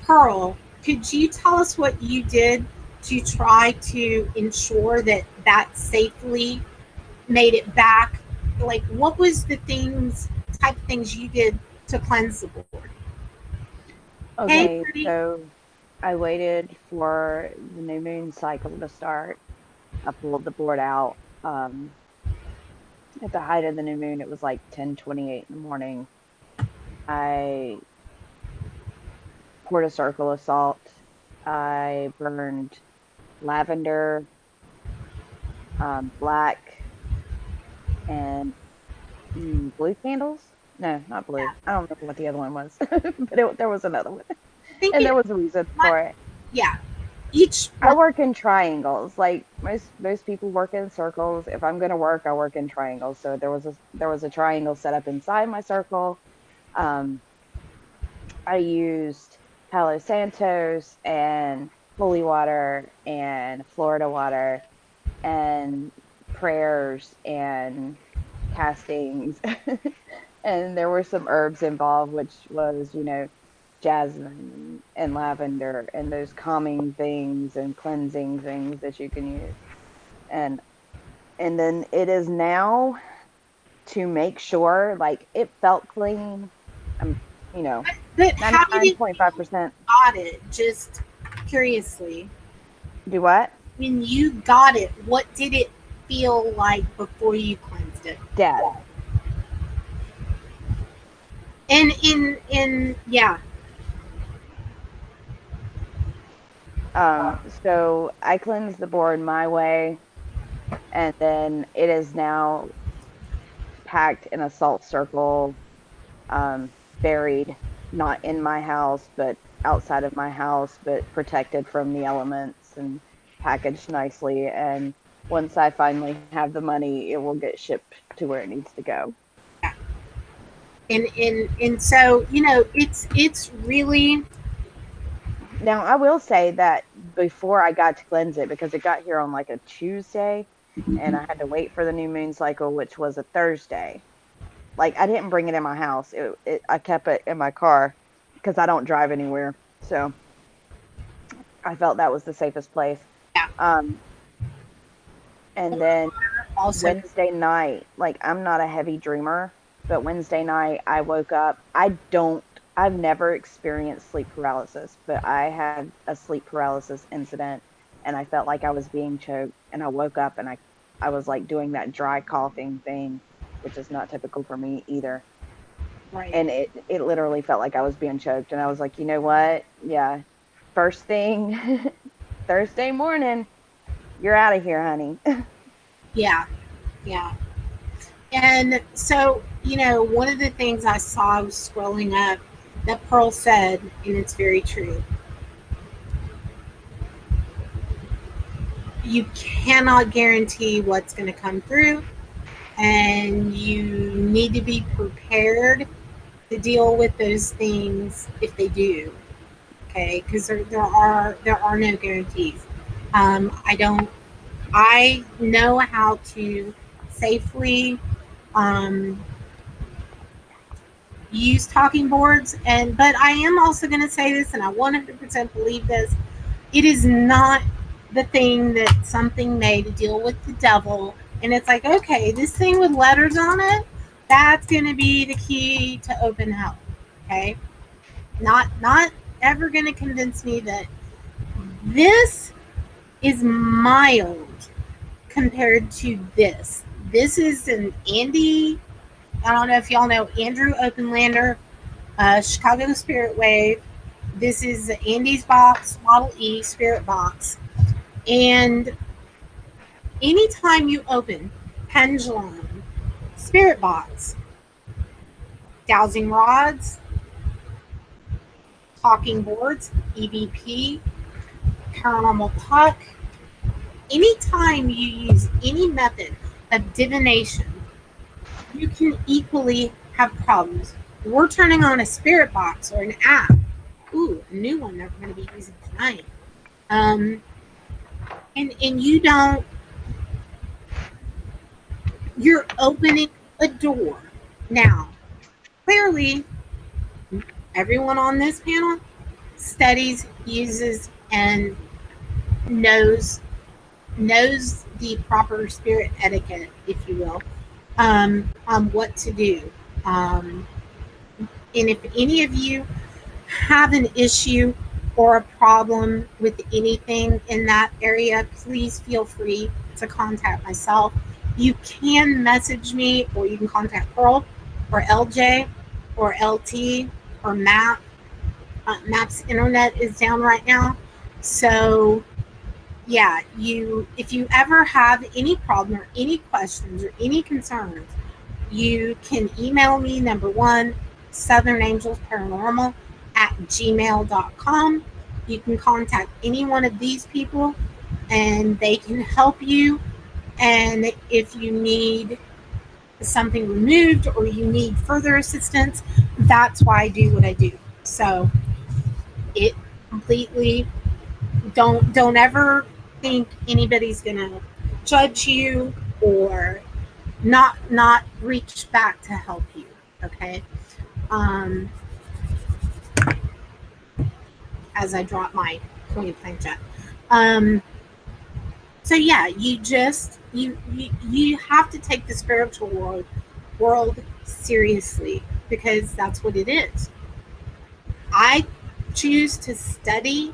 Pearl, could you tell us what you did to try to ensure that that safely made it back? Like, what was the type of things you did to cleanse the board? Okay, so I waited for the new moon cycle to start. I pulled the board out. At the height of the new moon, it was like 10:28 in the morning. I poured a circle of salt. I burned lavender, black, and blue candles. No, not blue. I don't remember what the other one was, but there was another one, and there was a reason for it. Yeah. I work in triangles. Like most people work in circles. If I'm going to work, I work in triangles. So there was a triangle set up inside my circle. I used Palo Santos and holy water and Florida water and prayers and castings. And there were some herbs involved, which was, jasmine and lavender and those calming things and cleansing things that you can use. And then it is now to make sure, like, it felt clean. But how did you 99.5%. got it? Just curiously. Do what? When you got it, what did it feel like before you cleansed it? Dead. And yeah. So I cleansed the board my way, and then it is now packed in a salt circle, buried, not in my house, but outside of my house, but protected from the elements and packaged nicely. And once I finally have the money, it will get shipped to where it needs to go. And so, it's really, Now, I will say that before I got to cleanse it, because it got here on like a Tuesday, and I had to wait for the new moon cycle, which was a Thursday. Like, I didn't bring it in my house. I kept it in my car because I don't drive anywhere. So I felt that was the safest place. Yeah. And then Also, Wednesday night, like, I'm not a heavy dreamer, but Wednesday night I woke up. I've never experienced sleep paralysis, but I had a sleep paralysis incident, and I felt like I was being choked, and I woke up and I was like doing that dry coughing thing, which is not typical for me either. right. And it literally felt like I was being choked, and I was like, you know what? Yeah. First thing Thursday morning, you're out of here, honey. Yeah. Yeah. And so, one of the things I saw, I was scrolling up, that Pearl said, and it's very true. You cannot guarantee what's going to come through, and you need to be prepared to deal with those things if they do. Okay, because there are no guarantees. I know how to safely use talking boards, but I am also going to say this, and I 100% believe this. It is not the thing that something made to deal with the devil, and it's like, okay, this thing with letters on it, that's going to be the key to open hell. Okay, not ever going to convince me that this is mild compared to this. This is an Andy. I don't know if y'all know Andrew Openlander, Chicago Spirit Wave. This is Andy's box, Model E Spirit box. And anytime you open Pendulum, Spirit box, dowsing rods, talking boards, EVP, paranormal puck, anytime you use any method of divination, you can equally have problems. We're turning on a spirit box or an app. Ooh, a new one that we're going to be using tonight. And you don't, you're opening a door. Now, clearly, everyone on this panel studies, uses, and knows the proper spirit etiquette, if you will, on what to do. And if any of you have an issue or a problem with anything in that area, please feel free to contact myself. You can message me, or you can contact Pearl or LJ or LT or Map. Map's internet is down right now. So yeah, if you ever have any problem or any questions or any concerns, you can email me, number one, Southern Angels Paranormal @gmail.com. You can contact any one of these people and they can help you. And if you need something removed or you need further assistance, that's why I do what I do. So it completely, don't ever think anybody's gonna judge you or not reach back to help you. Okay. As I drop my coin plancha. So yeah, you have to take the spiritual world seriously, because that's what it is. I choose to study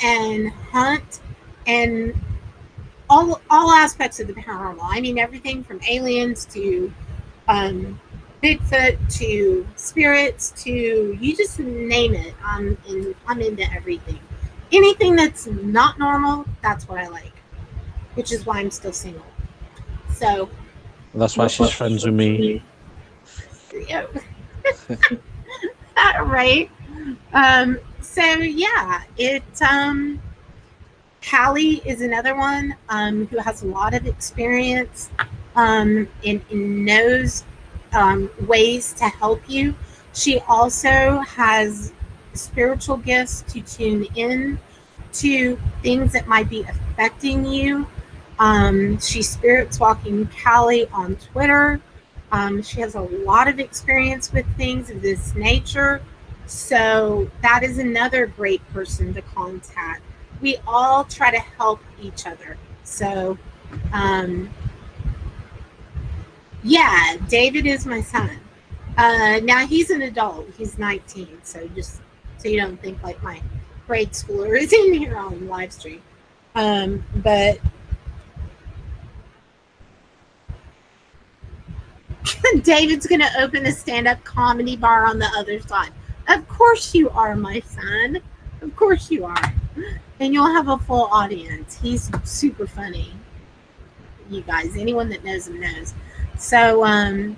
and hunt and all aspects of the paranormal. I mean, everything from aliens to Bigfoot to spirits to, you just name it. I'm into everything. Anything that's not normal, that's what I like, which is why I'm still single. So That's why she's friends with me. Yeah. Right. So yeah, Callie is another one who has a lot of experience and knows ways to help you. She also has spiritual gifts to tune in to things that might be affecting you. She's Spirits Walking Callie on Twitter. She has a lot of experience with things of this nature. So that is another great person to contact. We all try to help each other. So, yeah, David is my son. Now he's an adult. He's 19. So just so you don't think like my grade schooler is in here on live stream. But David's going to open a stand-up comedy bar on the other side. Of course you are, my son. Of course you are. And you'll have a full audience. He's super funny. You guys, anyone that knows him knows. So, and,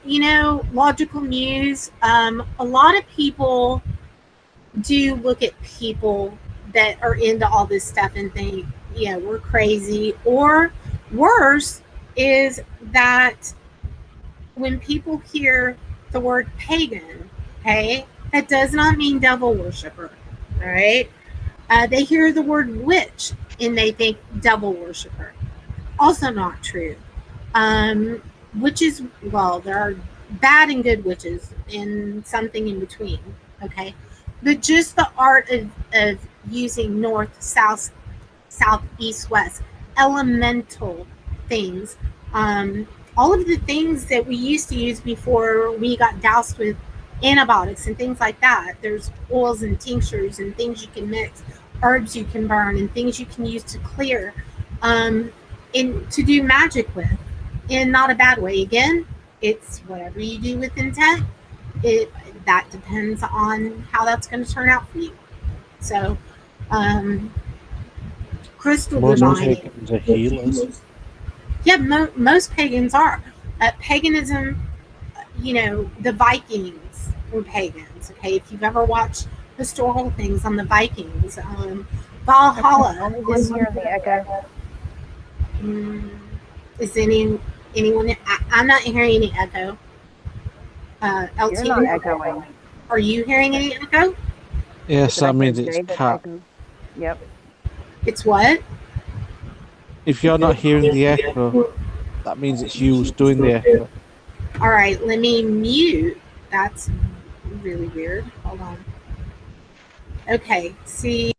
you know, Logical Muse, a lot of people do look at people that are into all this stuff and think, yeah, we're crazy. Or worse is that when people hear the word pagan, okay, that does not mean devil worshiper, all right? They hear the word witch and they think devil worshiper. Also not true. Witches, well, there are bad and good witches and something in between, okay? But just the art of using north, south, east, west, elemental things, all of the things that we used to use before we got doused with antibiotics and things like that. There's oils and tinctures and things you can mix, herbs you can burn, and things you can use to clear, and to do magic with, in not a bad way. Again, it's whatever you do with intent. That depends on how that's going to turn out for you. So, crystal Most divine. pagans are healers. Yeah, most pagans are. Paganism, you know, the Vikings were pagans. Okay, if you've ever watched historical things on the Vikings, Valhalla. I'm hearing the echo. Is anyone? I'm not hearing any echo. LT, You're not echoing. Are you hearing any echo? Yes, that means it's David cat. echo. Yep. It's what? If you're not hearing the echo, that means it's you doing the echo. All right, let me mute. That's really weird. Hold on. Okay, see.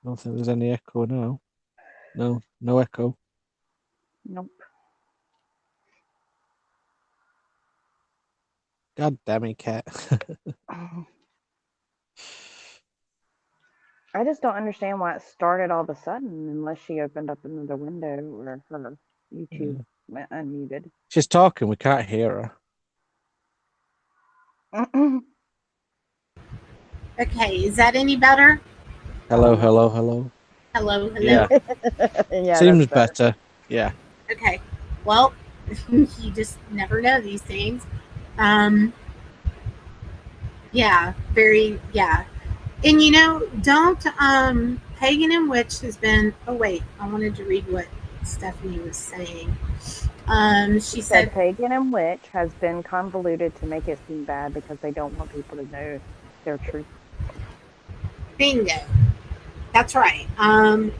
I don't think there's any echo now. No echo. Nope. God damn it, cat. I just don't understand why it started all of a sudden unless she opened up another window or her YouTube went unmuted. She's talking, we can't hear her. Okay, is that any better? Hello. Hello. Yeah. Yeah, Seems that's better. Yeah. Okay. Well, you just never know these things. Yeah, yeah. And you know, don't pagan and witch has been I wanted to read what Stephanie was saying. She said pagan and witch has been convoluted to make it seem bad because they don't want people to know their truth. Bingo. That's right. And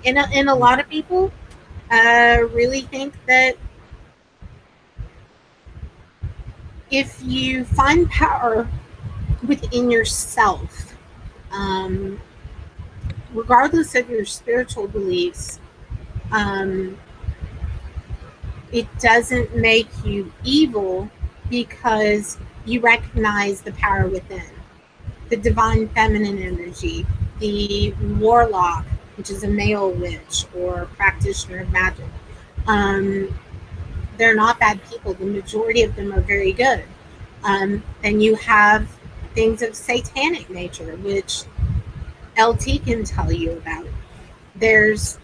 a lot of people really think that if you find power within yourself, regardless of your spiritual beliefs, it doesn't make you evil because you recognize the power within. The divine feminine energy, the warlock, which is a male witch or practitioner of magic. They're not bad people. The majority of them are very good. And you have things of satanic nature, which LT can tell you about. There's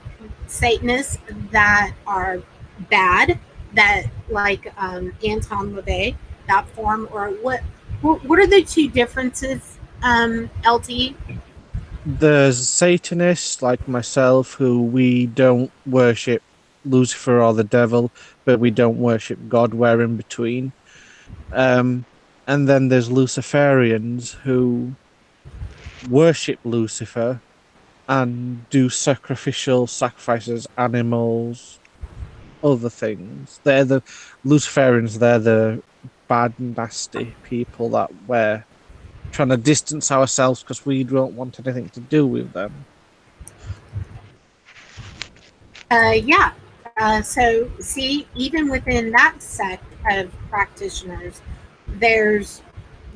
Satanists that are bad, that like Anton LaVey, that form, or what are the two differences, LT? There's Satanists like myself who we don't worship Lucifer or the devil, but we don't worship God. We're in between. And then there's Luciferians who worship Lucifer and do sacrifices, animals, other things. They're the Luciferians, they're the bad, nasty people that we're trying to distance ourselves because we don't want anything to do with them. Yeah. So, see, even within that sect of practitioners, there's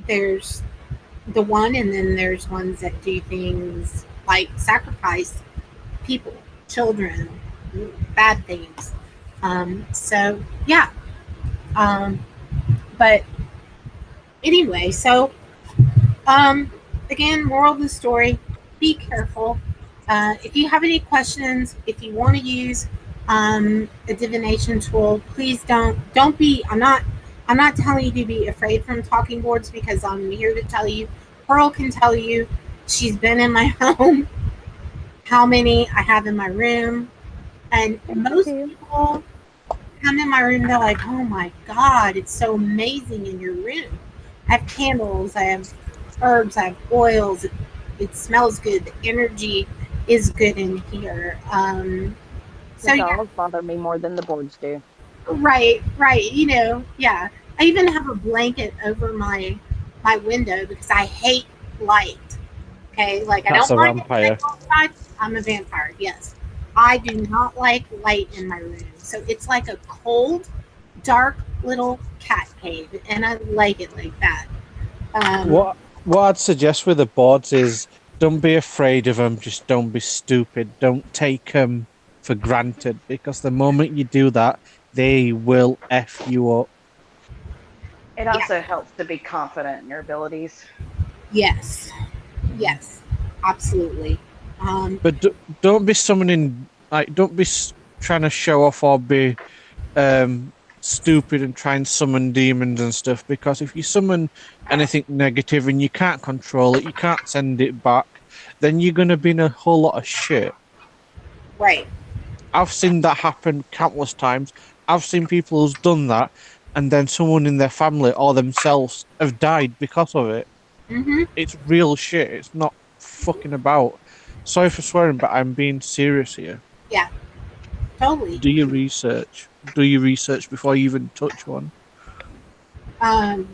the one, and then there's ones that do things like sacrifice people, children, bad things. So, yeah. But anyway, so again, moral of the story: be careful. If you have any questions, if you want to use a divination tool, please don't be. I'm not telling you to be afraid from talking boards, because I'm here to tell you. Pearl can tell you. She's been in my home. How many I have in my room, and most people come in my room. They're like, "Oh my God, it's so amazing in your room. I have candles. I have herbs. I have oils. It smells good. The energy is good in here." So The yeah, dolls bother me more than the boards do. right. Yeah. I even have a blanket over my window because I hate light. Okay, like I That's don't a mind it vampire. outside. I'm a vampire. Yes, I do not like light in my room. So it's like a cold, dark little cat cave, and I like it like that. What I'd suggest with the boards is don't be afraid of them. Just don't be stupid. Don't take them for granted, because the moment you do that, they will f you up. It also helps to be confident in your abilities. Yes, yes, absolutely. But don't be summoning, like, don't be trying to show off or be stupid and try and summon demons and stuff, because if you summon anything negative and you can't control it, you can't send it back, then you're going to be in a whole lot of shit. Right. I've seen that happen countless times. I've seen people who's done that, and then someone in their family or themselves have died because of it. Mm-hmm. It's real shit. It's not fucking about. Sorry for swearing, but I'm being serious here. Yeah. Totally. Do your research. Do your research before you even touch one. Um.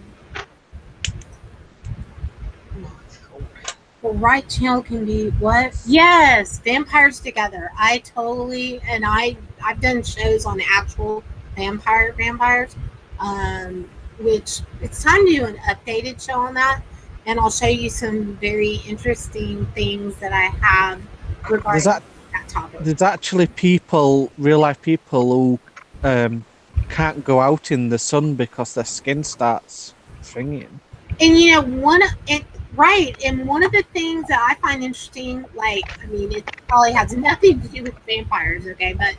The right channel can be what? Yes, vampires together. I totally, and I've done shows on actual vampires, which it's time to do an updated show on that, and I'll show you some very interesting things that I have regarding that topic. There's actually people, real life people, who can't go out in the sun because their skin starts thinning. And you know, right, and one of the things that I find interesting, like, I mean, it probably has nothing to do with vampires, okay, but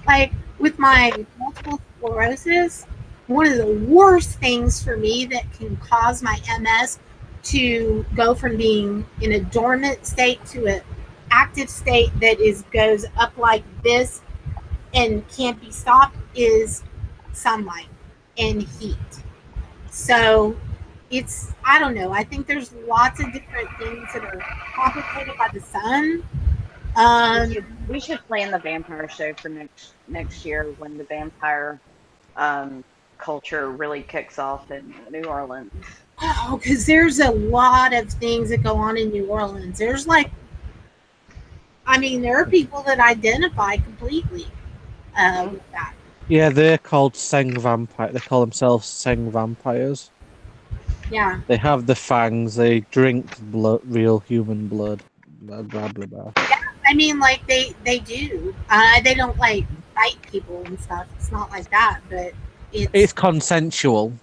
like with my multiple sclerosis, one of the worst things for me that can cause my MS to go from being in a dormant state to an active state that goes up like this and can't be stopped is sunlight and heat. So I don't know. I think there's lots of different things that are complicated by the sun. We should plan the vampire show for next year when the vampire culture really kicks off in New Orleans. Oh, because there's a lot of things that go on in New Orleans. There's like, I mean, there are people that identify completely with that. Yeah, they're called Seng vampire. They call themselves Seng vampires. Yeah. They have the fangs. They drink blood, real human blood. Blah blah blah blah. Yeah, I mean, like they do. They don't like fight people and stuff. It's not like that, but it's consensual.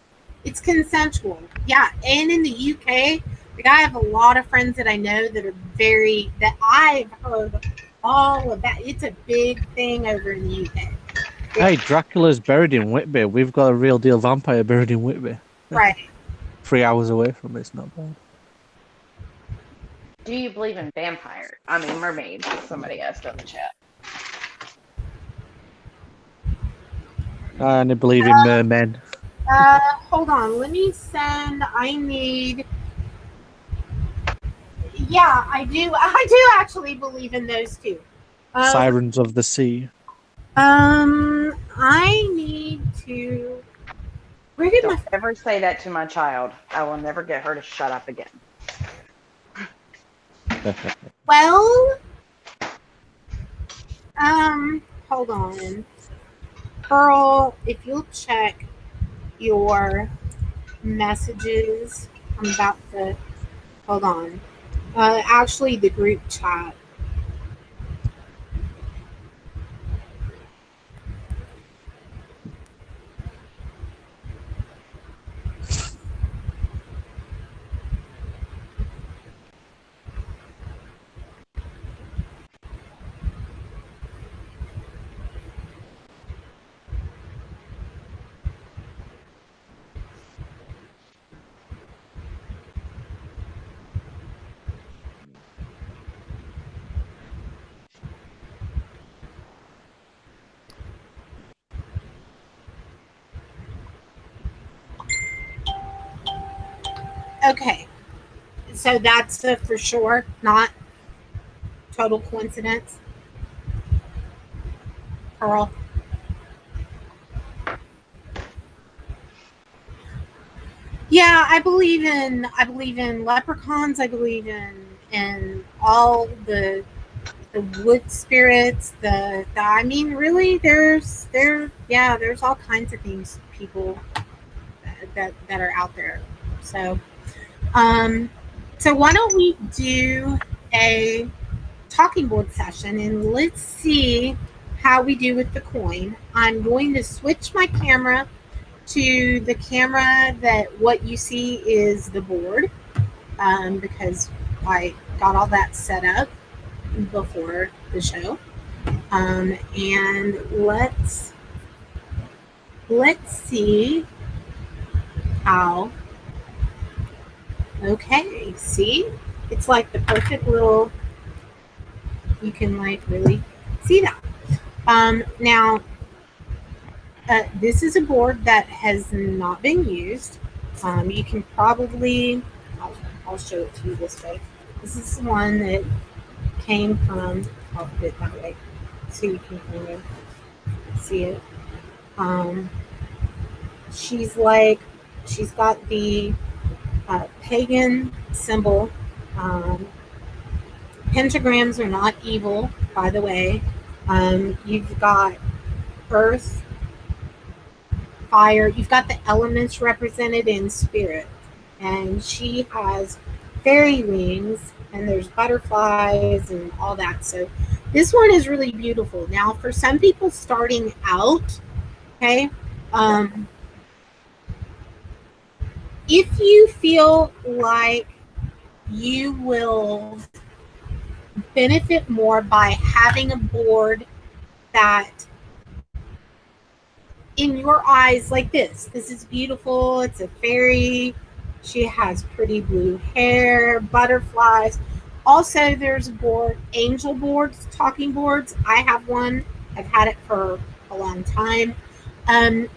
It's consensual. Yeah, and in the UK, like I have a lot of friends that I know that are that I've heard all about. It's a big thing over in the UK. Hey, Dracula's buried in Whitby. We've got a real deal vampire buried in Whitby. Right. 3 hours away from it. It's not bad. Do you believe in vampires? I mean, mermaids. Somebody asked on the chat. And I believe in mermen. Hold on. Let me send. I need. Yeah, I do. I do actually believe in those too. Sirens of the sea. I need to. Where did Don't ever say that to my child. I will never get her to shut up again. Well, hold on. Pearl, if you'll check your messages, I'm about to. Hold on. Actually, the group chat. Okay. So that's a for sure, not total coincidence. Pearl. Yeah, I believe in leprechauns. I believe in all the wood spirits. I mean, really, there's all kinds of things, people that are out there. So, so why don't we do a talking board session and let's see how we do with the coin. I'm going to switch my camera to the camera that what you see is the board, because I got all that set up before the show. And let's see how. Okay, see, it's like the perfect little. You can like really see that. Now, this is a board that has not been used. You can probably, I'll show it to you this way. This is the one that came from, I'll put it that way so you can kind of see it. She's got the pagan symbol. Pentagrams are not evil, by the way. You've got earth, fire. You've got the elements represented in spirit. And she has fairy wings, and there's butterflies and all that. So this one is really beautiful. Now, for some people starting out, okay, if you feel like you will benefit more by having a board that in your eyes like this is beautiful, it's a fairy, she has pretty blue hair, butterflies. Also, there's a board, angel boards, talking boards. I have one, I've had it for a long time.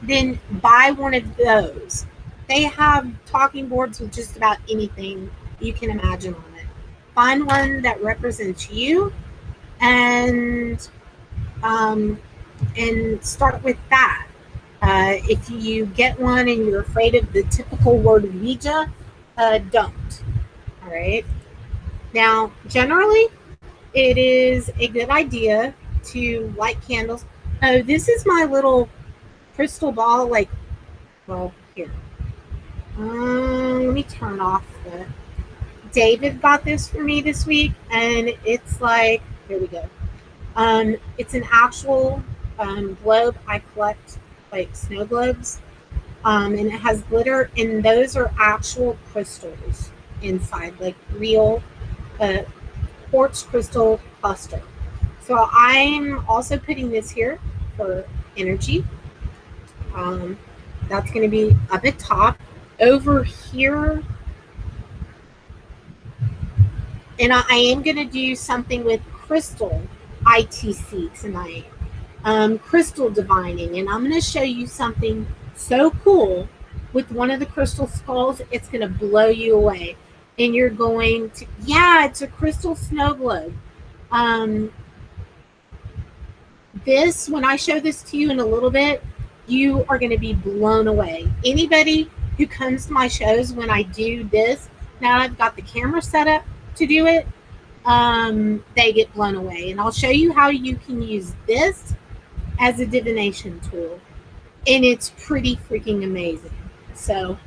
Then buy one of those. They have talking boards with just about anything you can imagine on it. Find one that represents you, and start with that. If you get one and you're afraid of the typical word Ouija, don't. All right. Now, generally, it is a good idea to light candles. Oh, this is my little crystal ball. Like, well, here. Let me turn off the. David got this for me this week, and it's like, here we go. It's an actual globe. I collect like snow globes, and it has glitter, and those are actual crystals inside, like real quartz crystal cluster. So I'm also putting this here for energy. That's going to be up at top. Over here, and I am going to do something with crystal ITC tonight. crystal divining, and I'm going to show you something so cool with one of the crystal skulls. It's going to blow you away, and you're going to, yeah, it's a crystal snow globe. This, when I show this to you in a little bit, you are going to be blown away. Anybody who comes to my shows, when I do this, now I've got the camera set up to do it, they get blown away. And I'll show you how you can use this as a divination tool, and it's pretty freaking amazing. So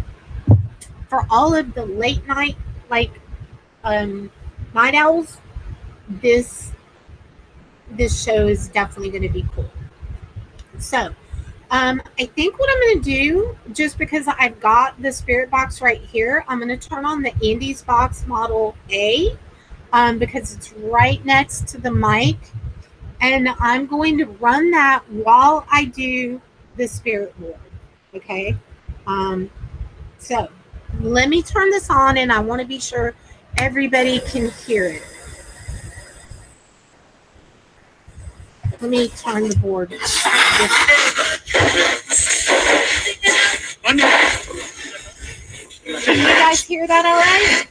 for all of the late night, like night owls, this show is definitely going to be cool. So I think what I'm going to do, just because I've got the spirit box right here, I'm going to turn on the Andy's Box Model A, because it's right next to the mic, and I'm going to run that while I do the spirit board. Okay. So let me turn this on, and I want to be sure everybody can hear it. Let me turn the board. Can you guys hear that all right?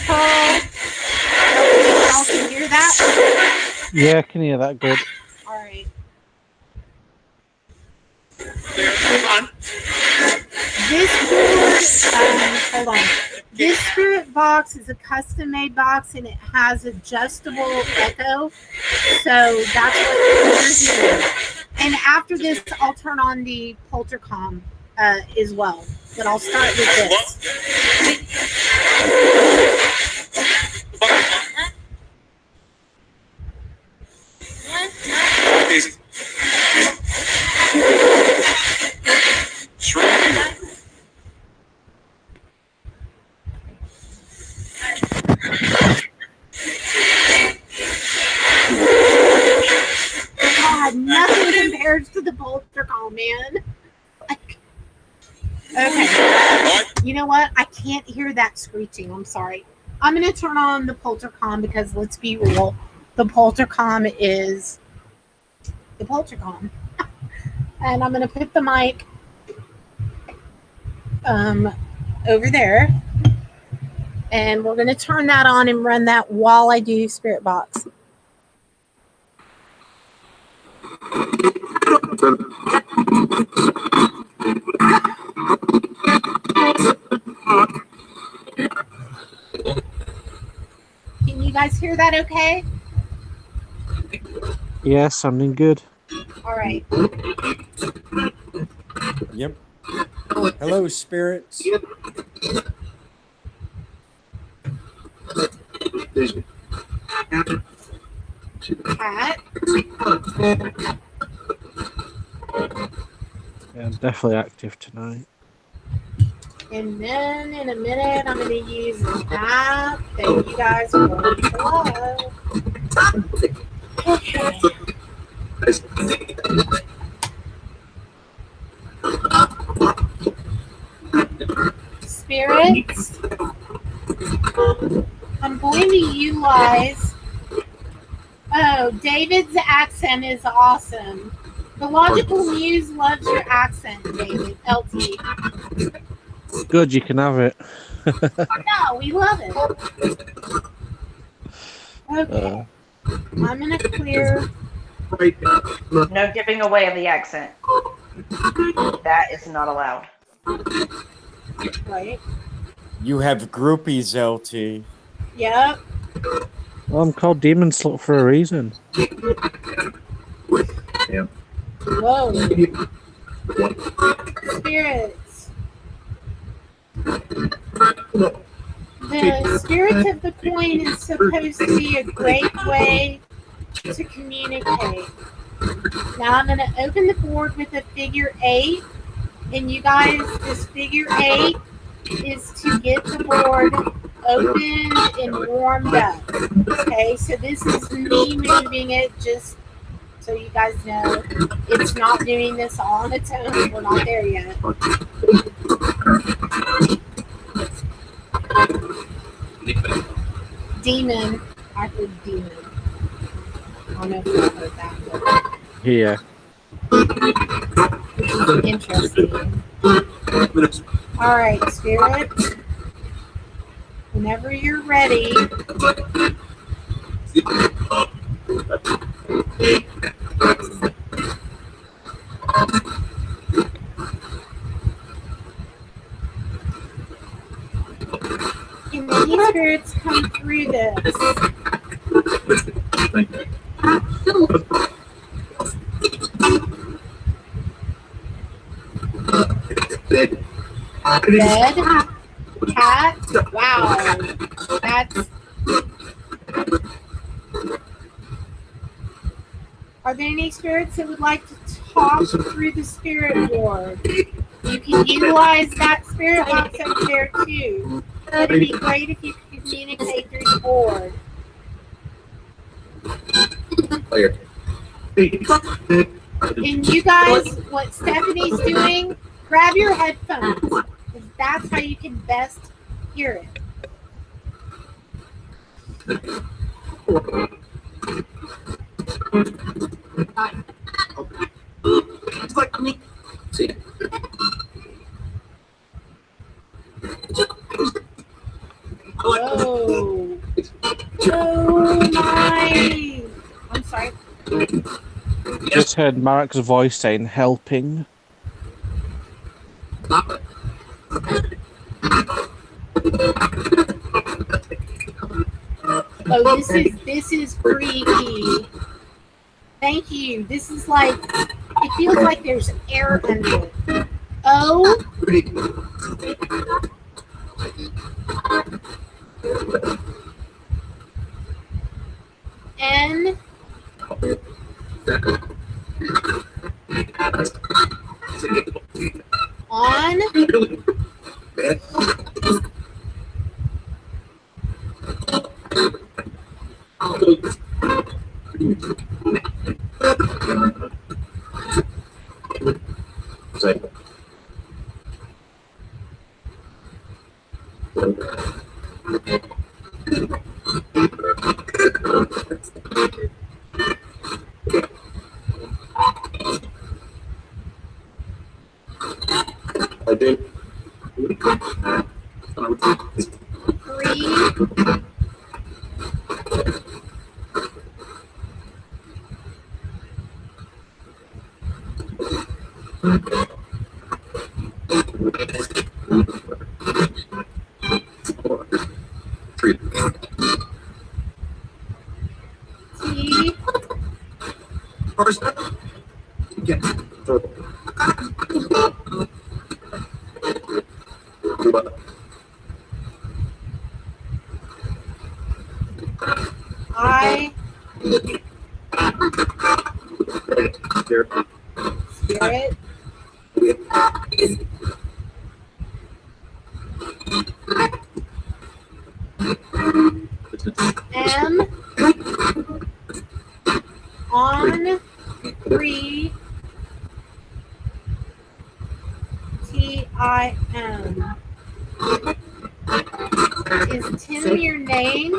Paul, y'all can hear that? Yeah, I can hear that good. All right. This board, hold on. This spirit box is a custom-made box, and it has adjustable echo. So that's what you're hearing. And after this, I'll turn on the POLTERCOM as well. But I'll start with this. God, nothing compares to the POLTERCOM, man. Okay. You know what? I can't hear that screeching. I'm sorry. I'm going to turn on the POLTERCOM because, let's be real, the POLTERCOM is the POLTERCOM. And I'm going to put the mic over there. And we're going to turn that on and run that while I do Spirit Box. Can you guys hear that okay? Yeah, sounding good. All right. Yep. Hello, spirits. Cat. Yeah, I'm definitely active tonight. And then in a minute, I'm going to use an app that you guys are going to love. Okay. Spirits, I'm going to utilize. Oh, David's accent is awesome. The Logical Muse loves your accent, David. LT. Good, you can have it. No, we love it. Okay. I'm going to clear. No giving away of the accent. That is not allowed. Right. You have groupies, LT. Yep. Well, I'm called Demon Slut for a reason. Whoa. Spirits. The spirits of the coin is supposed to be a great way to communicate. Now I'm going to open the board with a figure 8. And you guys, this figure 8 is to get the board opened and warmed up. Okay, so this is me moving it just so you guys know. It's not doing this all on its own. We're not there yet. demon. I heard demon. I don't know if you heard that, but Here. which is interesting. All right, spirit. Whenever you're ready. Can any spirits come through this? Bed? Cat? Wow. That's... Are there any spirits that would like to talk through the spirit board? You can utilize that spirit box up there too. But it'd be great if you could communicate through the board. And you guys, what Stephanie's doing, grab your headphones. Because that's how you can best hear it. Whoa. Oh my. I'm sorry. Just heard Mark's voice saying helping. Oh, this is freaky. Thank you. This is like, it feels like there's air under it. Oh. N. On. I did. Three. T. First. Yeah. I. Spirit. M. On. 3. T-I-M. Is Tim your name?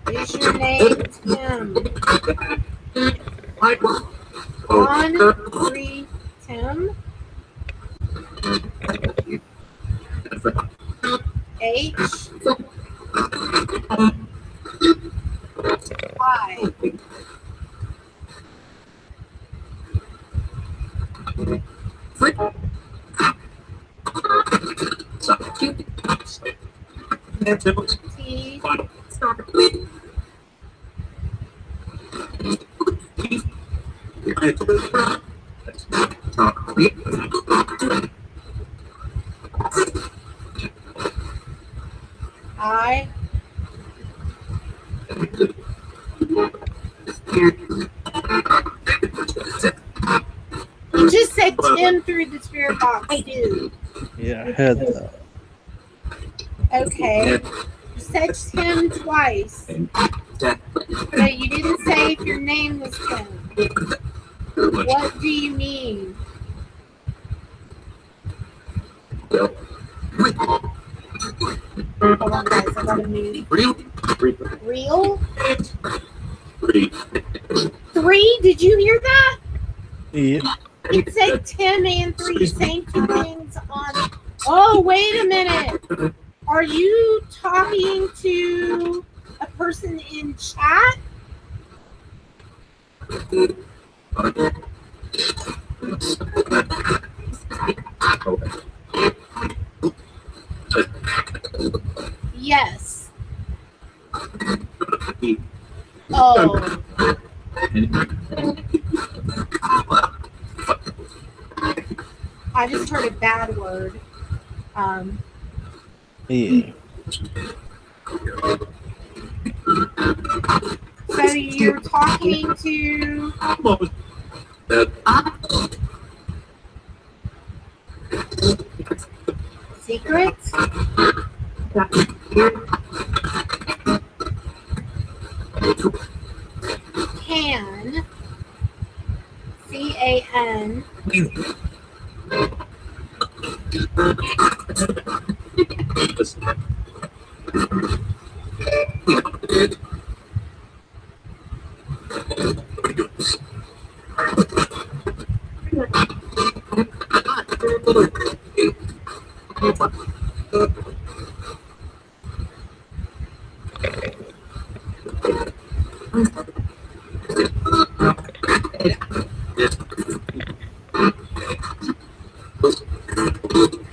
Is your name Tim? On 3 Tim. H. I. T. I. You just said Tim through the spirit box, too. Yeah, I heard that. Okay. You said Tim twice, but you didn't say if your name was Tim. What do you mean? Hold on, guys. I gotta move. Real? 3? Did you hear that? Yeah. It said Tim and 3, same two things on. Oh, wait a minute. Are you talking to a person in chat? Yes. Oh. I just heard a bad word. Yeah. So you're talking to secrets? Can CAN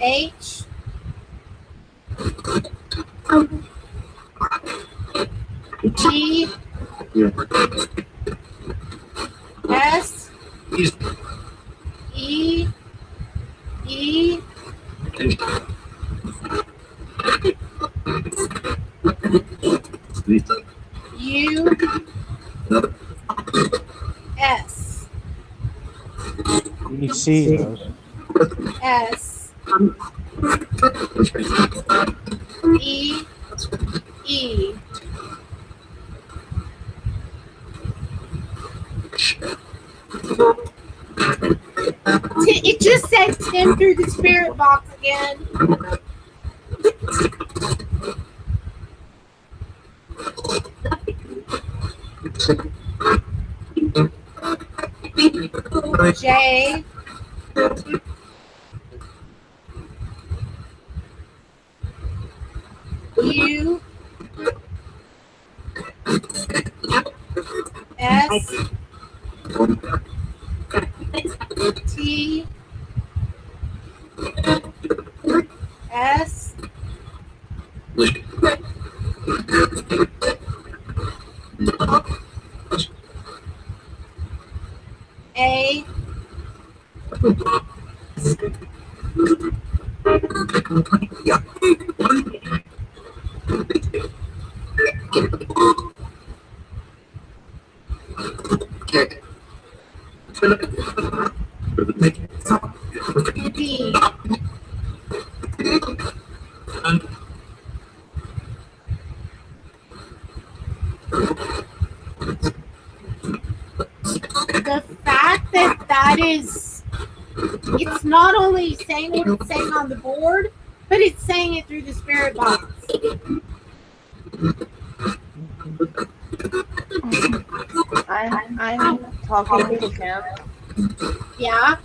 H G S E E U S Can you see those? S E E. It just said Tim through the spirit box again. J U S T S A D. The fact that is, it's not only saying what it's saying on the board, but it's saying it through the spirit box. I'm talking to Tim Yeah.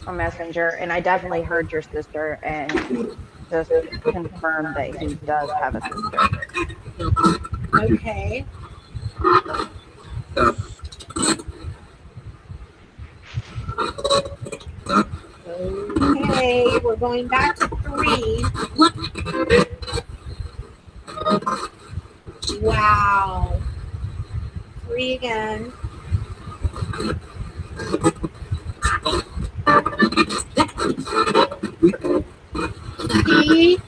on Messenger, and I definitely heard your sister and just confirmed that he does have a sister. Okay. Okay, we're going back to 3. Wow. 3 again. P.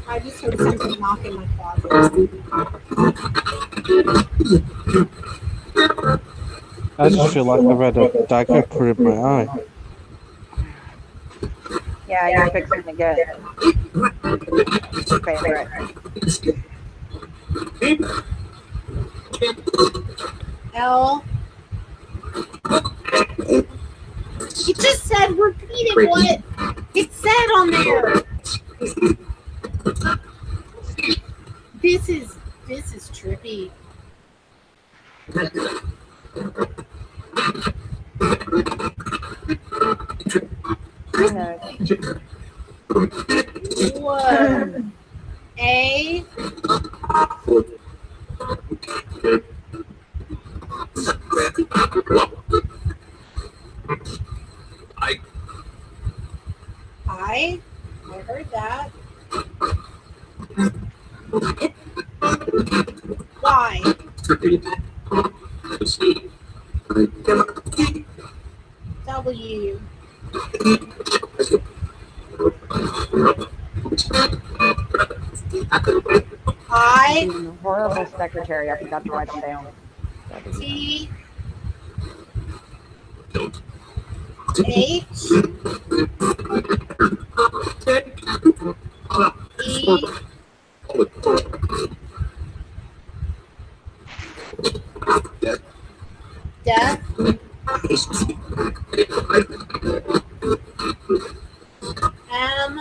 I just heard something knock in my closet. I just feel like I've had a dagger put in my eye. Yeah, you're fixing to get your favorite. L. You just said repeated what it said on there. This is trippy. Whoa. A. I heard that. Why? W. I. Horrible secretary. I forgot to write them down. T. H. E. Death. M.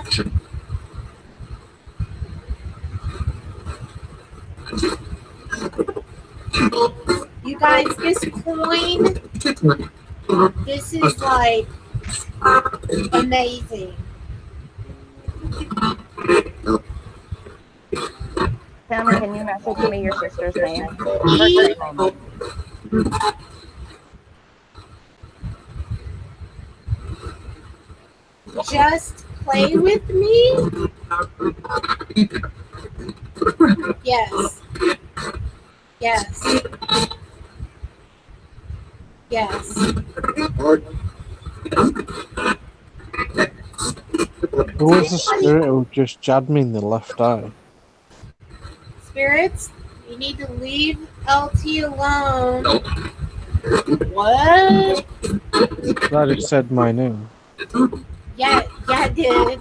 You guys, this coin, this is like amazing. Sam, can you message me your sister's name? E. Just play with me? Yes. Yes. Yes. Who was the spirit who just jabbed me in the left eye? Spirits, you need to leave LT alone. What? Glad it said my name. Yeah, it did.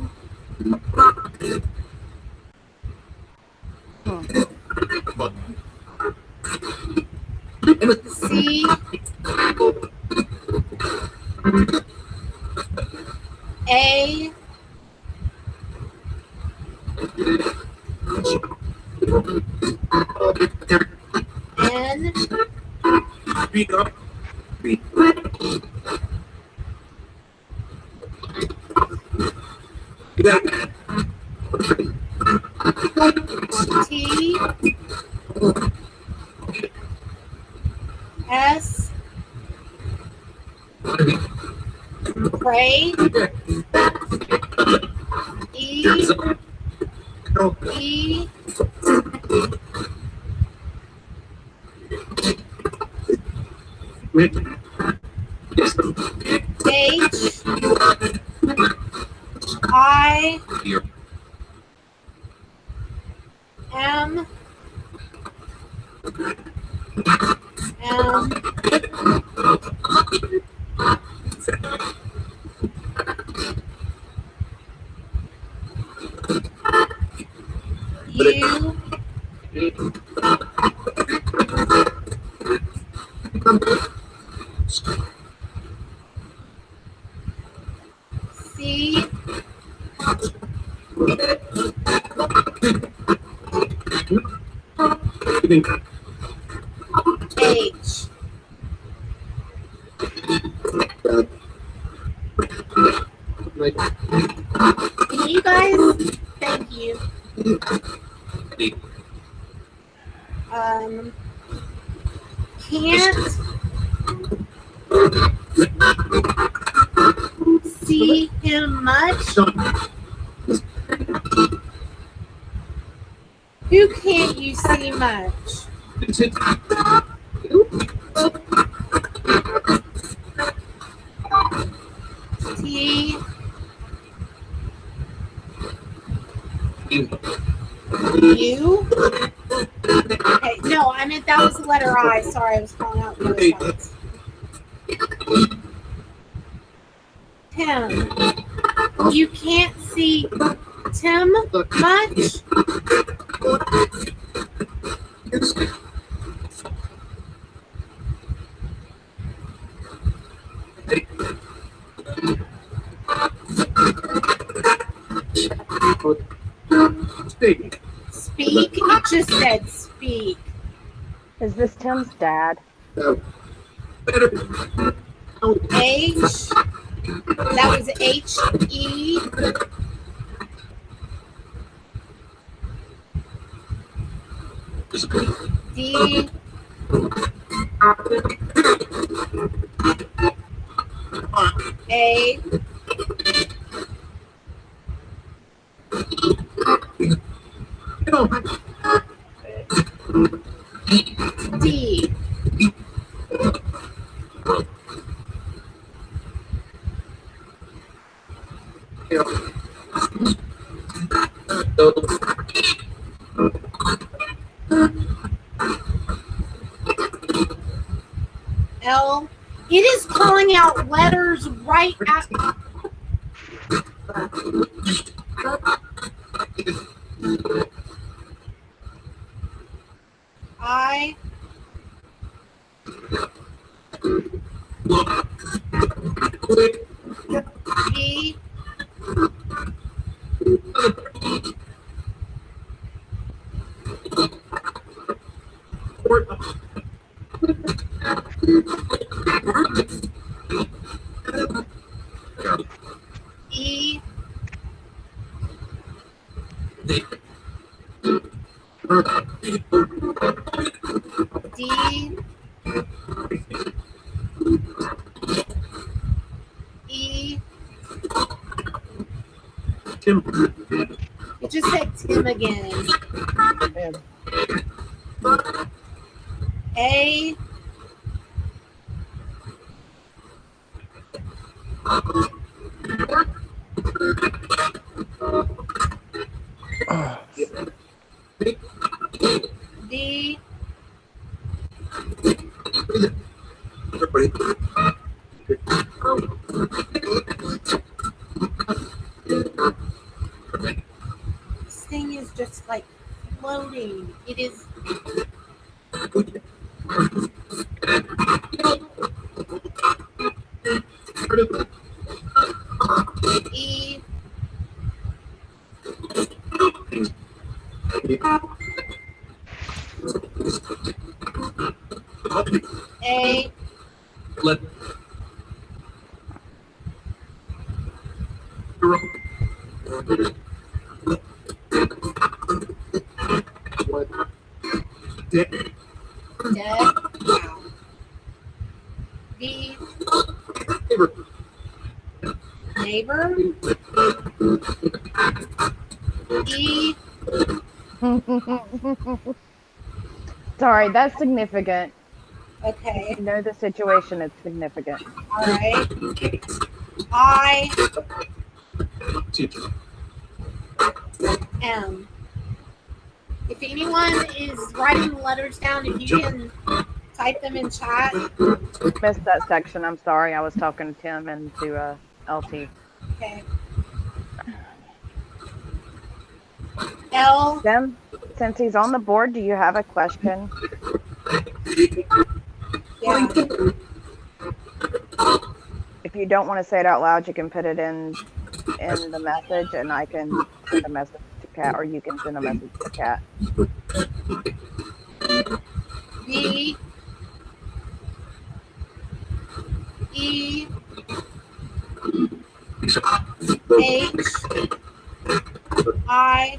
C. A. N. T. S. Pray. E. E. H. I. M. M. U. C. H. Can you guys? Thank you. Can't see him much. Who can't you see much? T. U. Okay, no, I meant that was the letter I. Sorry, I was calling out the other ones. Tim, you can't see Tim much. Speak. Speak. It just said speak. Is this Tim's dad? Better. H. That was H-E. D. A. D. L. It is calling out letters right at. I. E. E. D. E. Tim. It just said Tim again. A. D. This thing is just like floating. It is. E. A. Let. Dead. Wow. D. Neighbor. E. Sorry, that's significant. Okay. You know the situation is significant. All right. I. M. If anyone is writing the letters down, if you can type them in chat. Missed that section. I'm sorry. I was talking to Tim and to LT. Okay. L. Tim, since he's on the board, do you have a question? Yeah. If you don't want to say it out loud, you can put it in the message, and I can send a message to Kat, or you can send a message to Kat. D. E. H. I.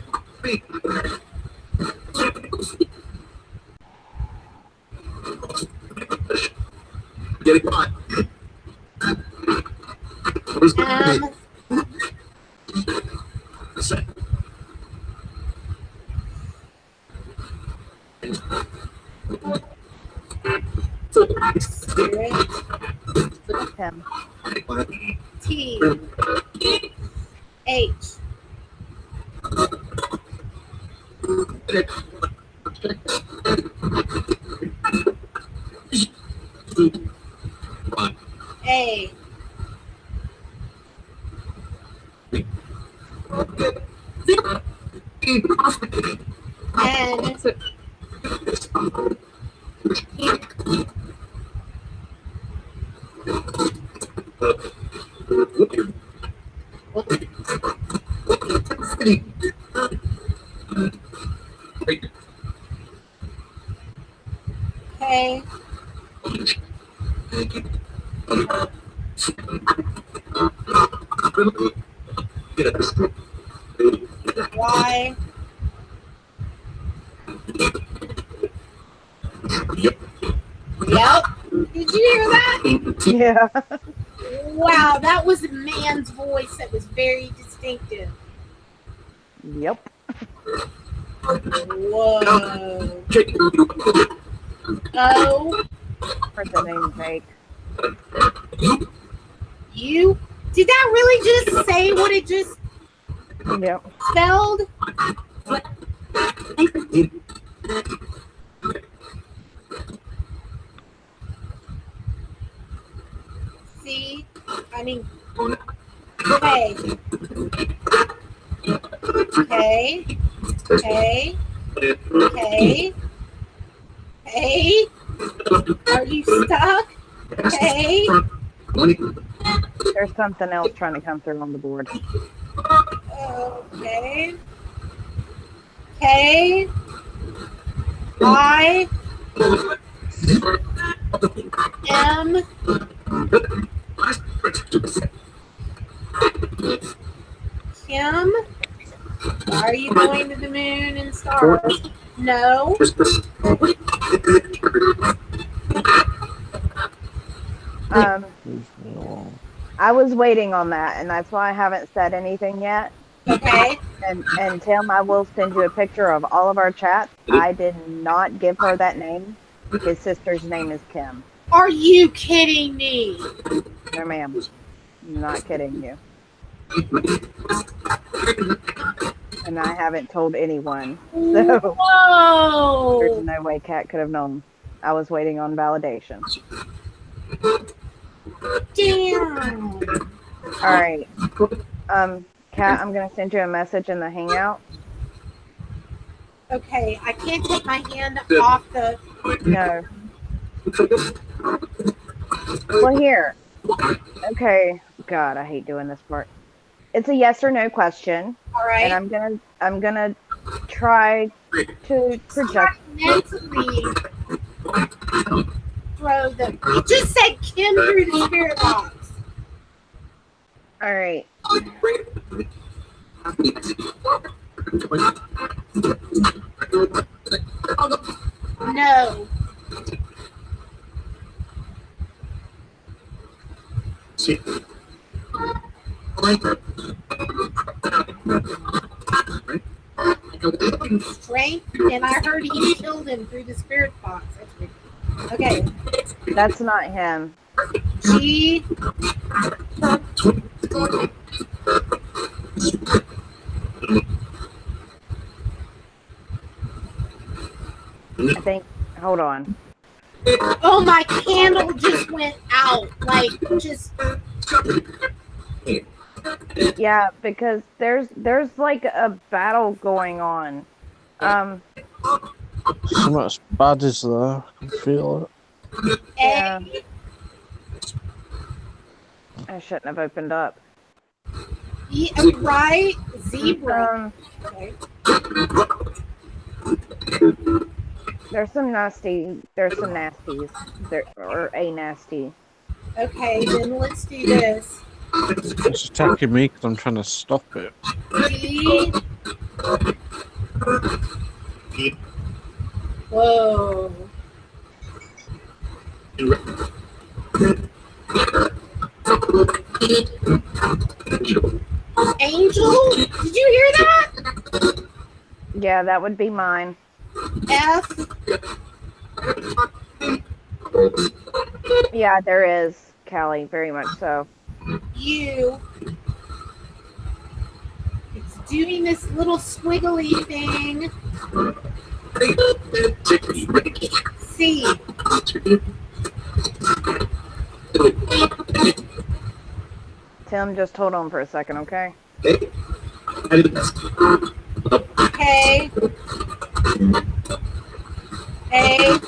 Get it on. M. Spirit. Tim. T. H. A. N. K. Y. Yep. Did you hear that? Yeah. Wow, that was a man's voice that was very distinctive. Yep. Whoa. O. For the name fake. U. Did that really just say what it just Yep. spelled? C. I mean, K. K. K. K. K. Are you stuck? K. There's something else trying to come through on the board. Okay. K. I. M. Kim. Are you going to the moon and stars? No. I was waiting on that, and that's why I haven't said anything yet. Okay. And Tim, I will send you a picture of all of our chats. I did not give her that name. His sister's name is Kim. Are you kidding me? No, ma'am. I'm not kidding you. And I haven't told anyone. So Whoa. there's no way Kat could have known. I was waiting on validation. Damn. All right. Kat, I'm going to send you a message in the Hangout. Okay, I can't take my hand off the. No. Well, here. Okay. God, I hate doing this part. It's a yes or no question, All right. and I'm gonna try to project. Mentally throw the. It just said Kim through the spirit box. All right. No. Strength, and I heard he killed him through the spirit box. Okay. That's not him. G. I think. Hold on. Oh, my candle just went out. Like, just. Yeah, because there's like a battle going on. So much bad is there. I can feel it. Yeah. A. I shouldn't have opened up. Right. Zebra. Okay. There's some nasties. There or a nasty. Okay, then let's do this. It's attacking me because I'm trying to stop it. G. Whoa. Angel? Did you hear that? Yeah, that would be mine. F. Yeah, there is, Callie, very much so. U. It's doing this little squiggly thing. C. Tim, just hold on for a second, okay? Okay. I do the best. Okay. A.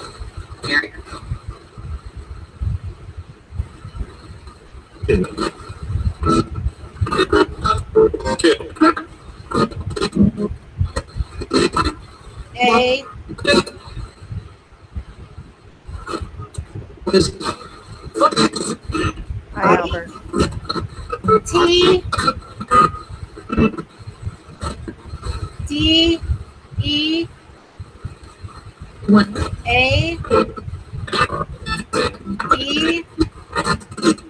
A. Hi, Albert. T. D. E. A. D.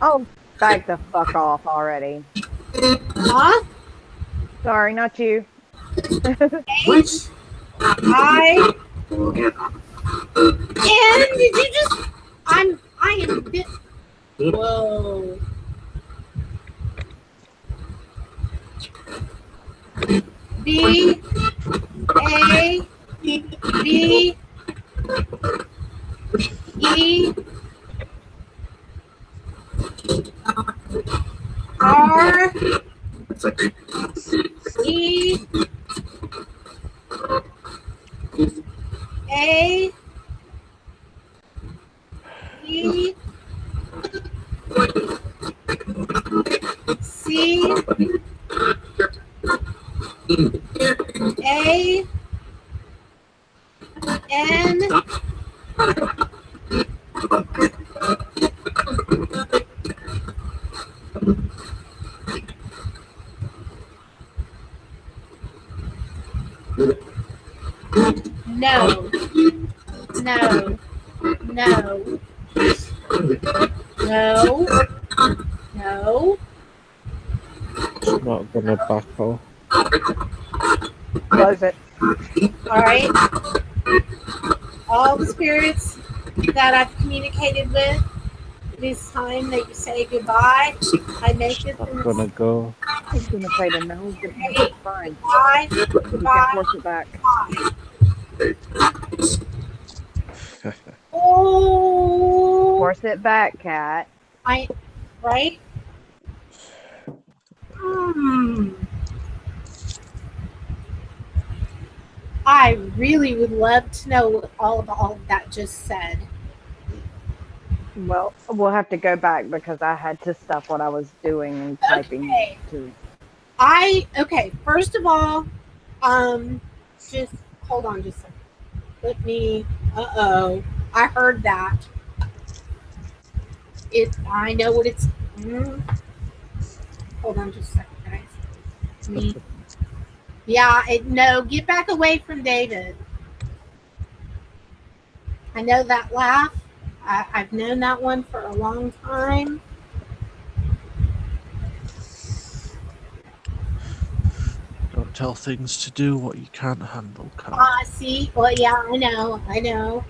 Oh, back the fuck off already. Huh? Sorry, not you. H. I. And did you just? I am. Whoa. B. A. B. E. R. E. A. E. C. A. N. No. No. No. No. No. It's not gonna back off. Was it? All right. All the spirits that I've communicated with, it is time that you say goodbye. I make this Not in gonna go. He's gonna say the no. It's fine. goodbye. You can Goodbye. force it back. Oh, Force it back, cat. right? I really would love to know what all of that just said. Well, we'll have to go back because I had to stop what I was doing and typing Okay. to. Okay, first of all, just hold on just a second. Let me, I heard that. I know what it's, hold on just a second, guys. Yeah, no, get back away from David. I know that laugh. I've known that one for a long time. Don't tell things to do what you can't handle, Carl. See? Well, yeah, I know.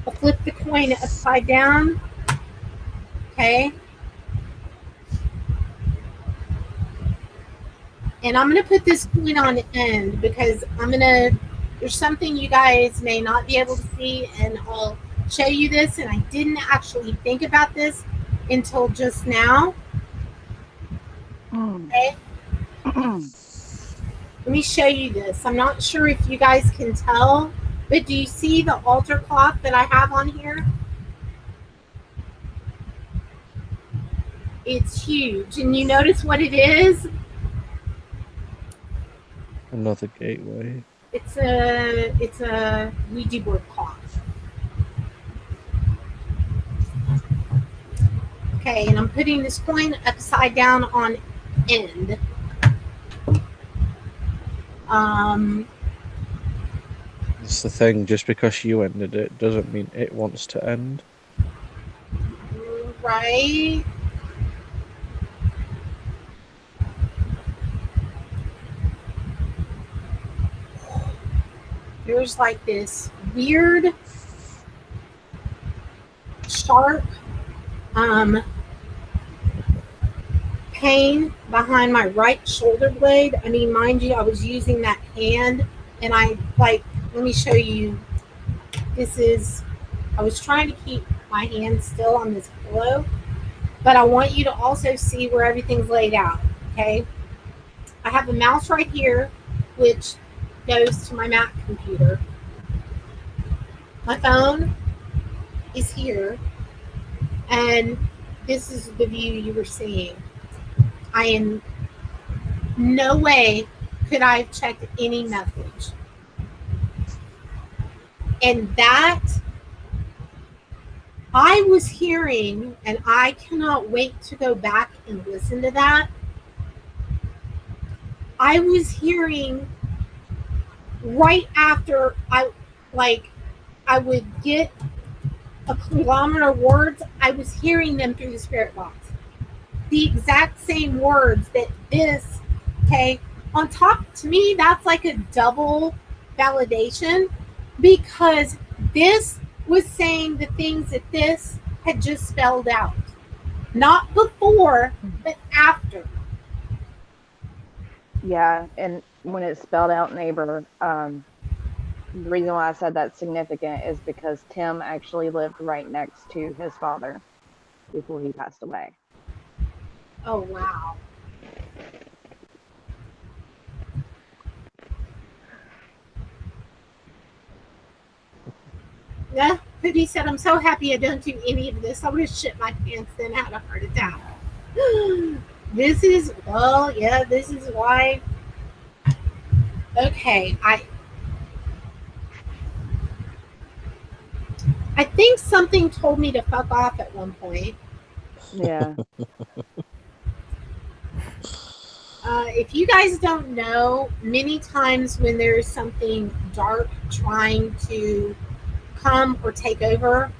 I'll flip the coin upside down. Okay. And I'm going to put this coin on the end because there's something you guys may not be able to see, and I'll show you this. And I didn't actually think about this until just now. Okay. Let me show you this. I'm not sure if you guys can tell, but do you see the altar cloth that I have on here? It's huge. And you notice what it is? Another gateway. It's a Ouija board cloth. Okay, and I'm putting this coin upside down on end. It's the thing, just because you ended it doesn't mean it wants to end. Right. There's like this weird, sharp pain behind my right shoulder blade. I mean, mind you, I was using that hand, and let me show you. I was trying to keep my hand still on this pillow, but I want you to also see where everything's laid out. Okay. I have a mouse right here, which goes to my Mac computer. My phone is here, and this is the view you were seeing. I am no way could I have checked any message. And that I was hearing, and I cannot wait to go back and listen to that. I was hearing right after I would get a conglomerate of words, I was hearing them through the spirit box. The exact same words that this, okay, on top, to me, that's like a double validation, because this was saying the things that this had just spelled out. Not before, but after. Yeah, and when it's spelled out neighbor, the reason why I said that's significant is because Tim actually lived right next to his father before he passed away. Oh, wow. Yeah, Hoodie said, I'm so happy I don't do any of this. I would have shit my pants then had a heart attack. This is, well, yeah, this is why. Okay, I think something told me to fuck off at one point. Yeah. If you guys don't know, many times when there's something dark trying to come or take over,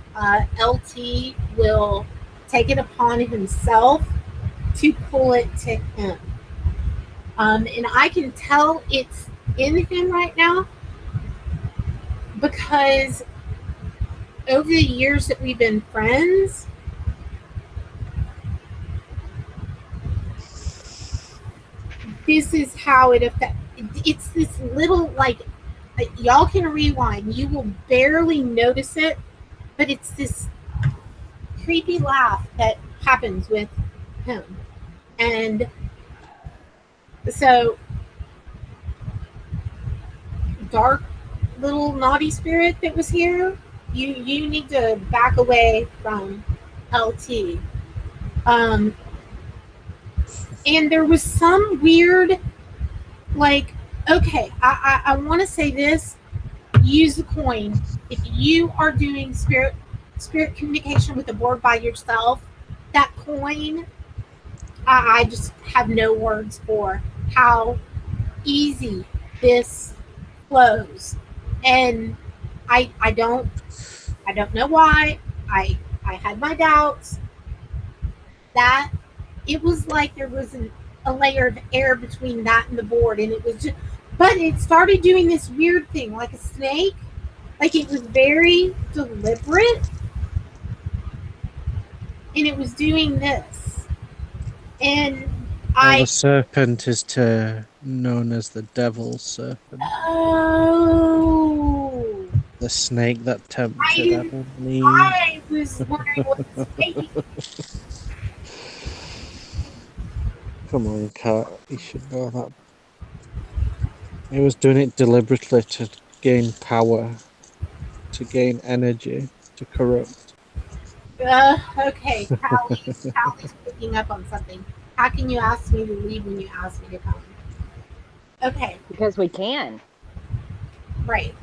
LT will take it upon himself to pull it to him. And I can tell it's in him right now because over the years that we've been friends, this is how it affects. It's this little, like, y'all can rewind. You will barely notice it, but it's this creepy laugh that happens with him. And so, dark little naughty spirit that was here, you need to back away from LT. And there was some weird, like, okay, I want to say this, use the coin. If you are doing spirit communication with the board by yourself, that coin, I just have no words for how easy this flows. And I don't know why. I had my doubts that it was like there was a layer of air between that and the board, and it was just, but it started doing this weird thing like a snake, like it was very deliberate, and it was doing this. And the serpent is known as the devil's serpent. Oh, the snake that tempted Adam and Eve. I was wondering what the snake. Come on, Kat, you should know that. He was doing it deliberately to gain power, to gain energy, to corrupt. Okay, Callie's picking up on something. How can you ask me to leave when you ask me to come? Okay. Because we can. Right.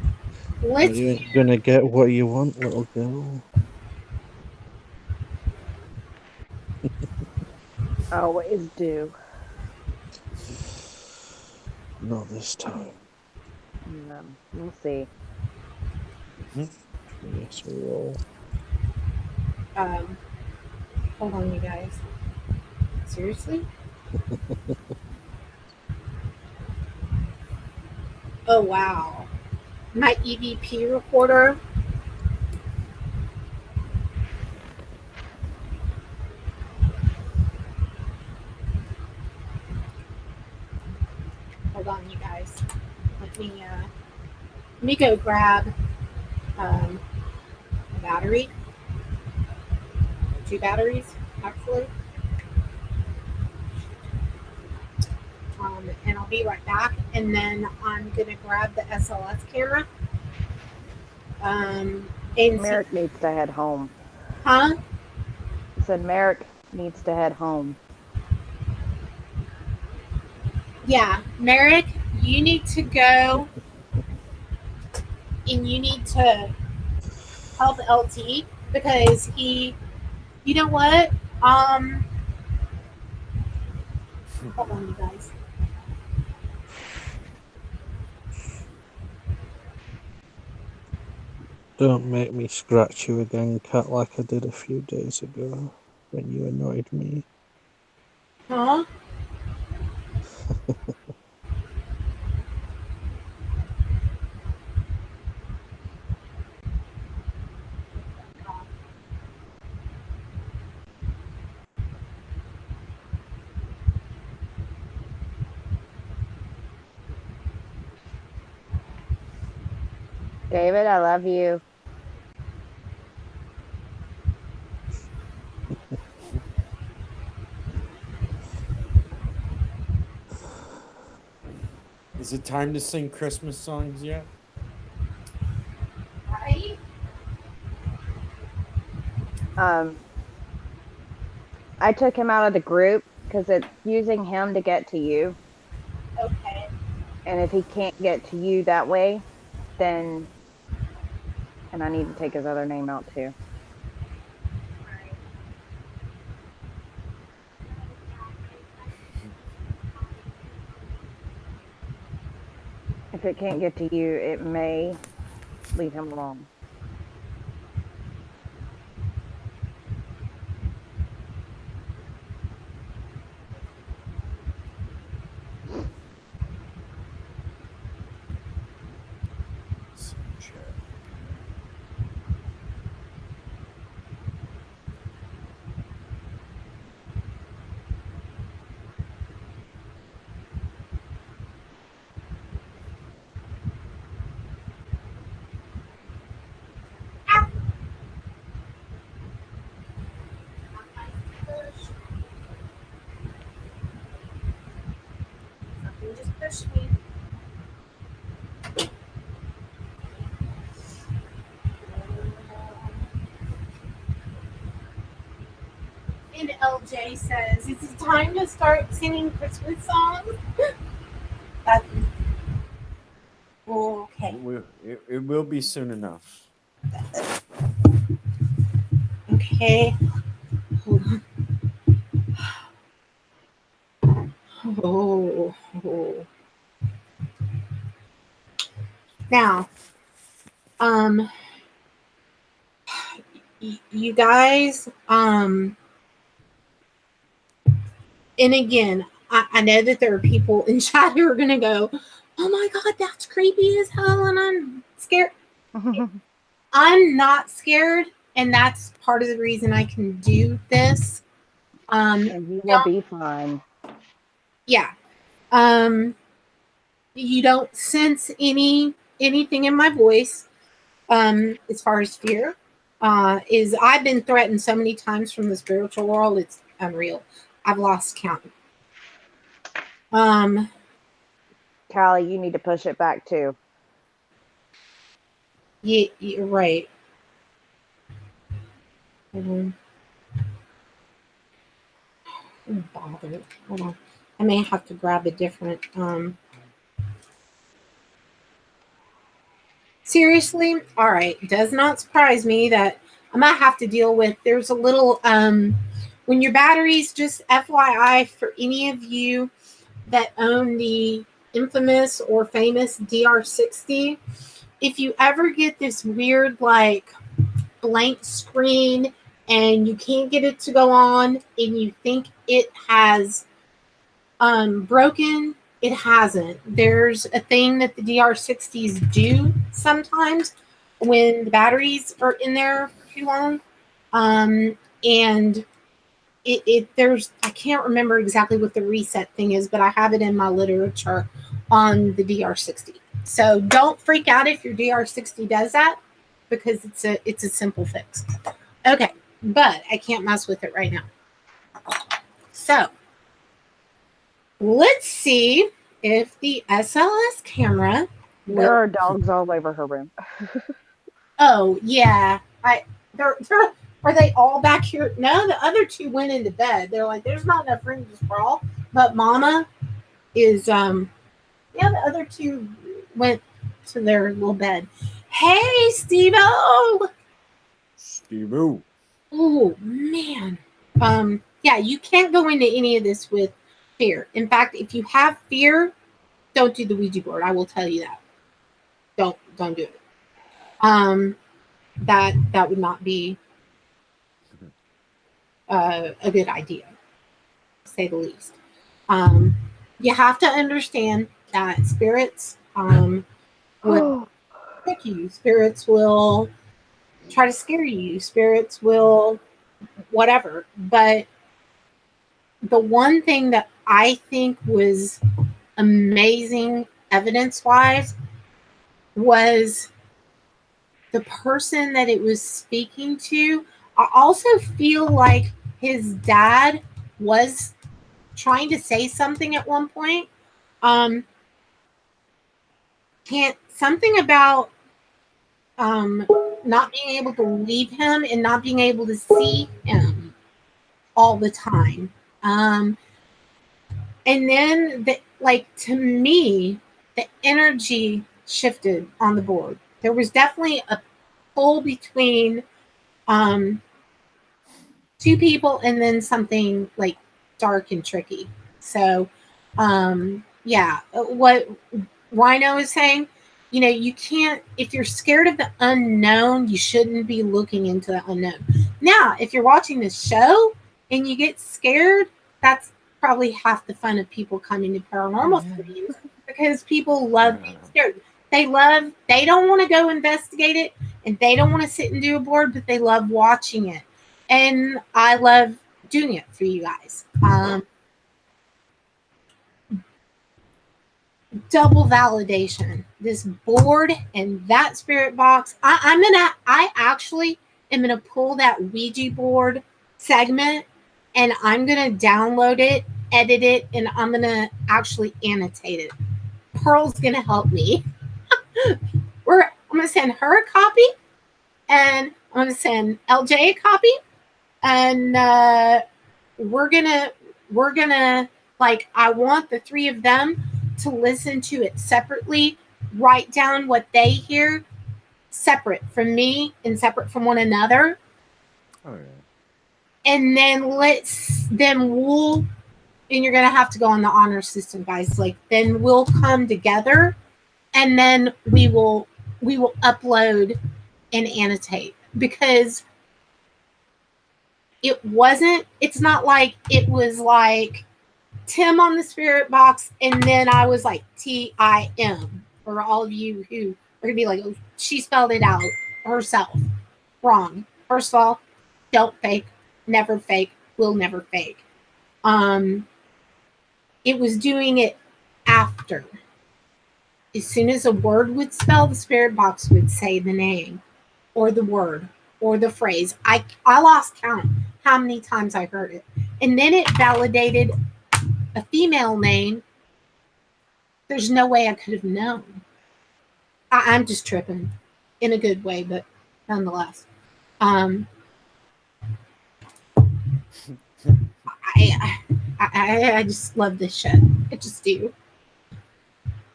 You ain't gonna get what you want, little girl. Always do. Not this time. No, we'll see. Yes, we will. Hold on, you guys. Seriously? Oh, wow. My EVP recorder. Hold on, you guys. Let me go grab a battery. 2 batteries. actually. And I'll be right back. And then I'm gonna grab the SLS camera. And Merrick needs to head home. huh? I said Merrick needs to head home. Yeah, Merrick, you need to go and you need to help LT because he, you know what? Hold on, you guys. Don't make me scratch you again, cat, like I did a few days ago when you annoyed me. Huh? David, I love you. Is it time to sing Christmas songs yet? Right? I took him out of the group because it's using him to get to you. Okay. And if he can't get to you that way, then, and I need to take his other name out too. If it can't get to you, it may leave him alone. Something just pushed me. And LJ says, "Is it time to start singing Christmas songs?" That, okay. It will be soon enough. Okay. Hold on. Oh. Now, you guys, and again, I know that there are people in chat who are going to go, "Oh my God, that's creepy as hell," and I'm scared. I'm not scared, and that's part of the reason I can do this. And you will be fine. Yeah. You don't sense anything in my voice as far as fear. Is I've been threatened so many times from the spiritual world, it's unreal. I've lost count. Callie, you need to push it back too. You're right. I'm bothered. Hold on. I may have to grab a different seriously. All right. Does not surprise me that I might have to deal with there's a little when your batteries, just FYI for any of you that own the infamous or famous DR60, if you ever get this weird like blank screen and you can't get it to go on and you think it has broken, it hasn't. There's a thing that the DR60s do sometimes when the batteries are in there for too long. And there's, I can't remember exactly what the reset thing is, but I have it in my literature on the DR60. So don't freak out if your DR60 does that, because it's a simple fix. Okay, but I can't mess with it right now. So let's see if the SLS camera There will. are dogs all over her room. Oh yeah, they're are they all back here? No, the other two went into bed. They're like, there's not enough room to sprawl. But Mama is yeah, the other two went to their little bed. Hey, Steve-O! Steve-O. Oh man. Yeah, you can't go into any of this with fear. In fact, if you have fear, don't do the Ouija board. I will tell you that. Don't do it. That would not be a good idea, to say the least. You have to understand that spirits will trick you. Spirits will try to scare you. Spirits will whatever. But the one thing that I think was amazing evidence-wise was the person that it was speaking to. I also feel like his dad was trying to say something at one point. Can't something about not being able to leave him and not being able to see him all the time. And then to me, the energy shifted on the board. There was definitely a pull between two people and then something like dark and tricky. So yeah, what Rhino is saying, you can't, if you're scared of the unknown, you shouldn't be looking into the unknown. Now, if you're watching this show and you get scared, that's probably half the fun of people coming to paranormal streams, because people love being scared. They don't want to go investigate it, and they don't want to sit and do a board, but they love watching it. And I love doing it for you guys. Double validation. This board and that spirit box. I actually am gonna pull that Ouija board segment, and I'm gonna download it, edit it, and I'm gonna actually annotate it. Pearl's gonna help me. I'm gonna send her a copy, and I'm gonna send LJ a copy, and we're gonna I want the three of them to listen to it separately, write down what they hear, separate from me and separate from one another. Oh yeah. And then and you're gonna have to go on the honor system, guys. Then we'll come together, and then we will upload and annotate, because it's not like it was like Tim on the spirit box, and then I was like TIM, for all of you who are gonna be like, oh, she spelled it out herself. Wrong. First of all, don't fake, never fake, will never fake. It was doing it after. As soon as a word would spell, the spirit box would say the name or the word or the phrase. I lost count how many times I heard it. And then it validated a female name. There's no way I could have known. I'm just tripping in a good way, but nonetheless. I just love this show. I just do.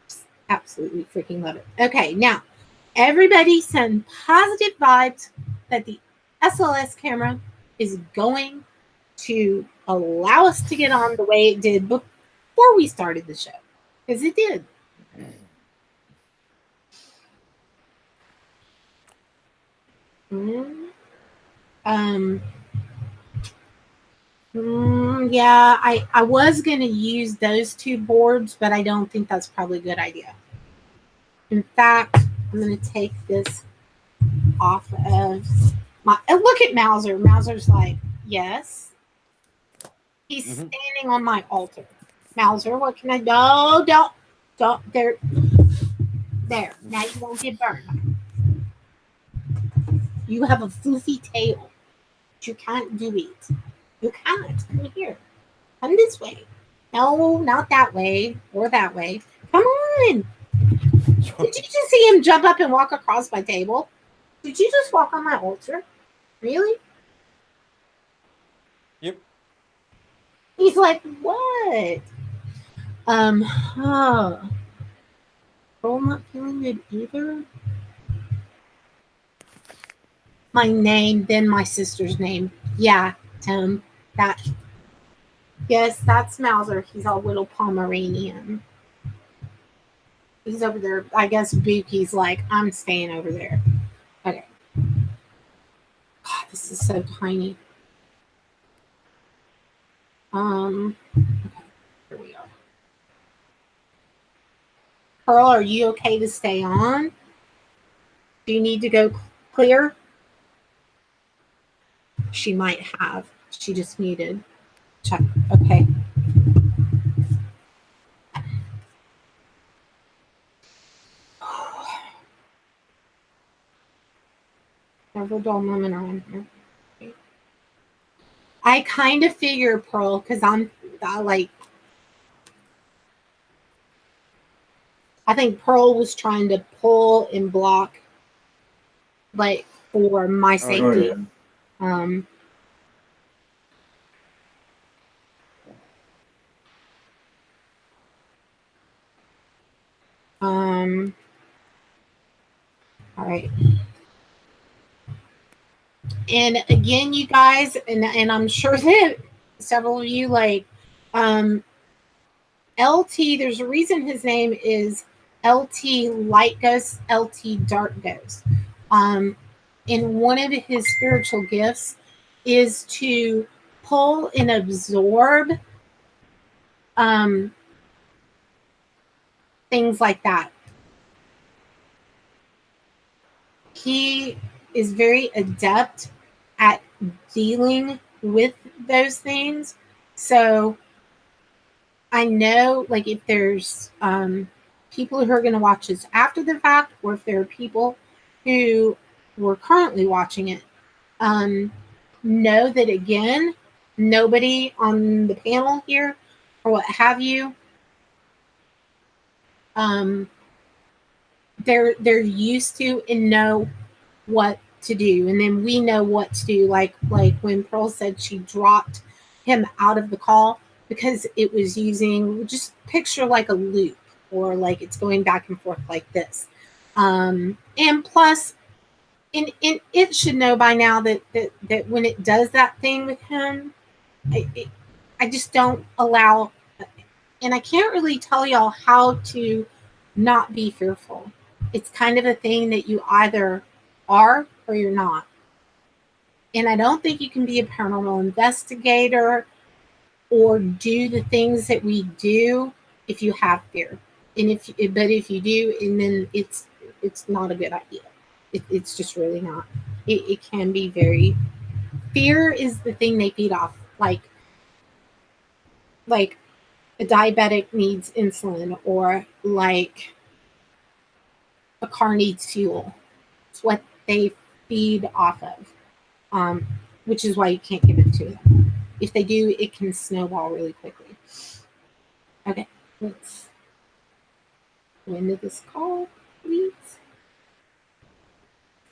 Just absolutely freaking love it. Okay, now everybody send positive vibes that the SLS camera is going to allow us to get on the way it did before we started the show, because it did. Yeah, I was going to use those two boards, but I don't think that's probably a good idea. In fact, I'm going to take this off of my... Oh, look at Mauser. Mauser's like, yes. He's standing on my altar. Mauser, what can I do? Oh, don't. There. Now you won't get burned. You have a floofy tail. You can't do it. You can't. Come here. Come this way. No, not that way or that way. Come on. Did you just see him jump up and walk across my table? Did you just walk on my altar? Really? Yep. He's like, what? Oh. Girl, not feeling good either. My name, then my sister's name. Yeah, Tim. That. Yes, that's Mauser. He's our little Pomeranian. He's over there. I guess Buki's like, I'm staying over there. Okay. God, this is so tiny. Okay, here we are. Pearl, are you okay to stay on? Do you need to go clear? She might have. She just muted. Check. Okay. Never a dull moment around here. I kind of figure, Pearl, because I think Pearl was trying to pull and block, like, for my safety. Oh, yeah. All right. And again, you guys, and I'm sure that several of you like LT, there's a reason his name is LT Light Ghost, LT Dark Ghost. And one of his spiritual gifts is to pull and absorb things like that. He is very adept at dealing with those things. So I know, like, if there's people who are going to watch this after the fact, or if there are people who were currently watching it, know that, again, nobody on the panel here or what have you, they're used to and know what to do, and then we know what to do. Like when Pearl said she dropped him out of the call because it was using, just picture like a loop, or like it's going back and forth like this. And plus, and it should know by now that when it does that thing with him, I just don't allow, and I can't really tell y'all how to not be fearful. It's kind of a thing that you either are or you're not. And I don't think you can be a paranormal investigator or do the things that we do if you have fear. And if you do, and then it's not a good idea. It's just really not. It can be very, fear is the thing they feed off. Like a diabetic needs insulin, or like a car needs fuel. It's what they feed off of, which is why you can't give it to them. If they do, it can snowball really quickly. Okay, let's go into this call, please.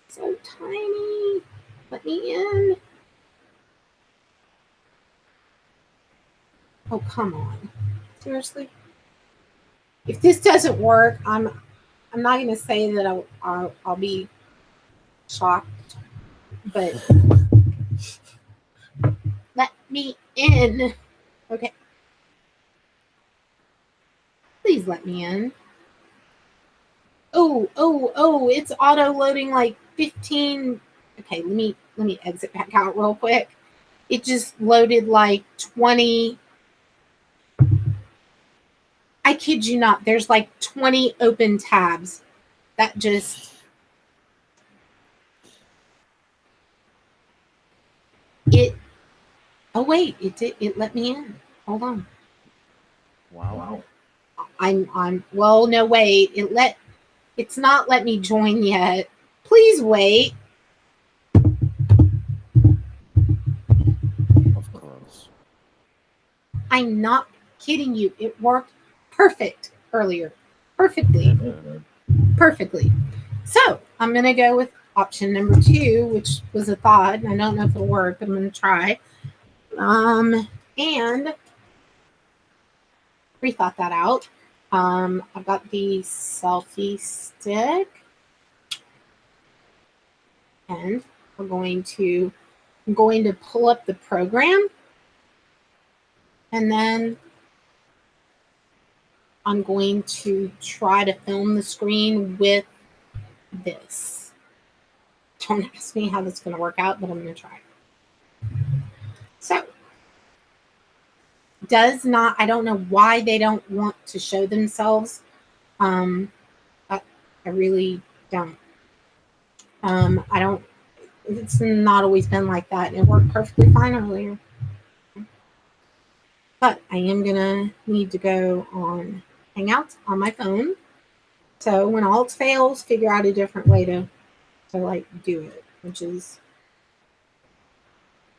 So tiny. Let me in. Oh, come on. Seriously? If this doesn't work, I'm not going to say that I'll be shocked, but let me in. Okay. Please let me in. Oh, it's auto loading like 15. Okay, let me exit back out real quick. It just loaded like 20. I kid you not, there's like 20 open tabs. That just, oh wait, it let me in. Hold on. Wow. Well, no, wait. It's not let me join yet. Please wait. Of course. I'm not kidding you. It worked perfect earlier. Perfectly. Perfectly. So I'm going to go with option number 2, which was a thought. I don't know if it'll work, but I'm going to try. And rethought that out. I've got the selfie stick. And I'm going to pull up the program. And then I'm going to try to film the screen with this. Don't ask me how that's going to work out, but I'm going to try. So, I don't know why they don't want to show themselves. I really don't. I don't, it's not always been like that. It worked perfectly fine earlier. But I am going to need to go on Hangouts on my phone. So when all else fails, figure out a different way to like do it, which is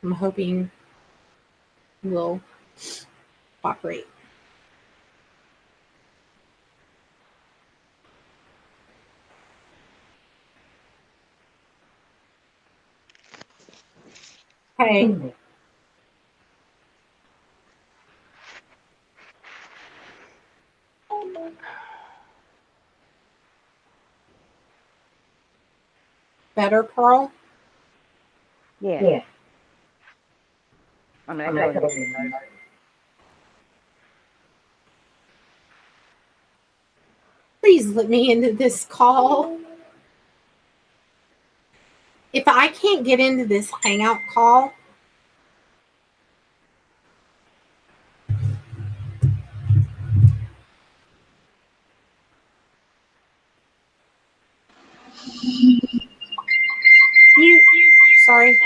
I'm hoping will operate. Okay. Better, Pearl? Yeah. I'm echoing you. Please let me into this call. If I can't get into this Hangout call, sorry.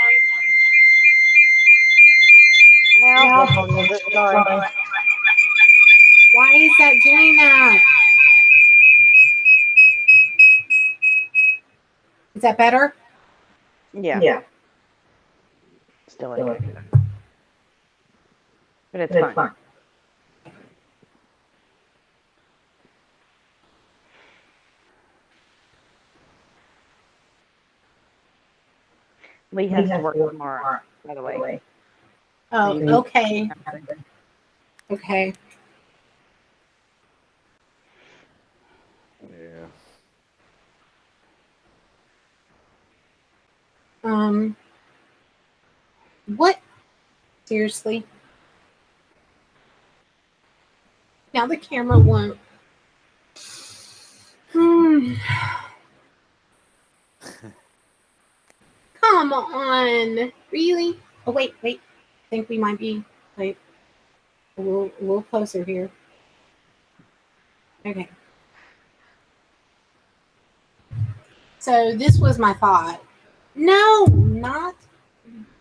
Now, what phone is it? Sorry. Why is that doing that? Is that better? Yeah. Still echoing. But it's fine. Lee has to work tomorrow, by the way. Oh, okay. Okay. Yeah. What? Seriously? Now the camera won't. Come on. Really? Oh, wait. I think we might be like a little closer here. Okay. So this was my thought. No, not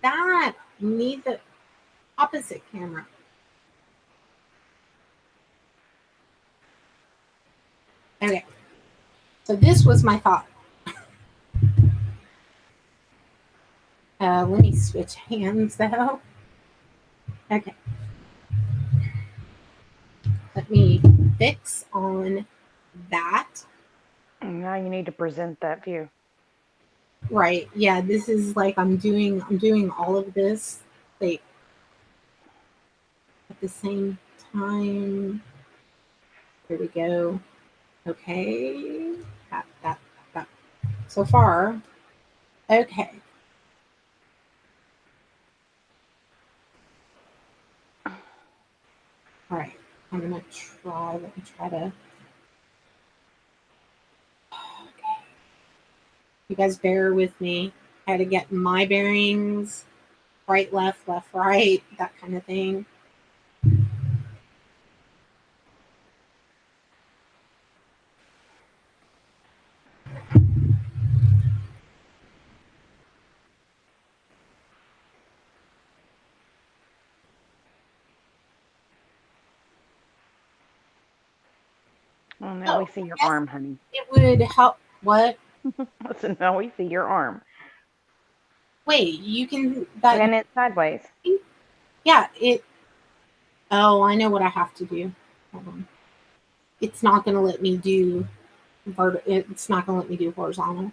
that. You need the opposite camera. Okay. So this was my thought. Let me switch hands though. Okay. Let me fix on that. Now you need to present that view. Right. Yeah, this is like I'm doing all of this like at the same time. Here we go. Okay. That. So far. Okay. All right. I'm gonna try. Let me try to. Okay. You guys bear with me. I had to get my bearings. Right, left, right, that kind of thing. Well, now we see your arm, honey. It would help. What? So now we see your arm. Wait, you can. And it's sideways. Yeah, it. Oh, I know what I have to do. Hold on. It's not going to let me do it's not going to let me do horizontal.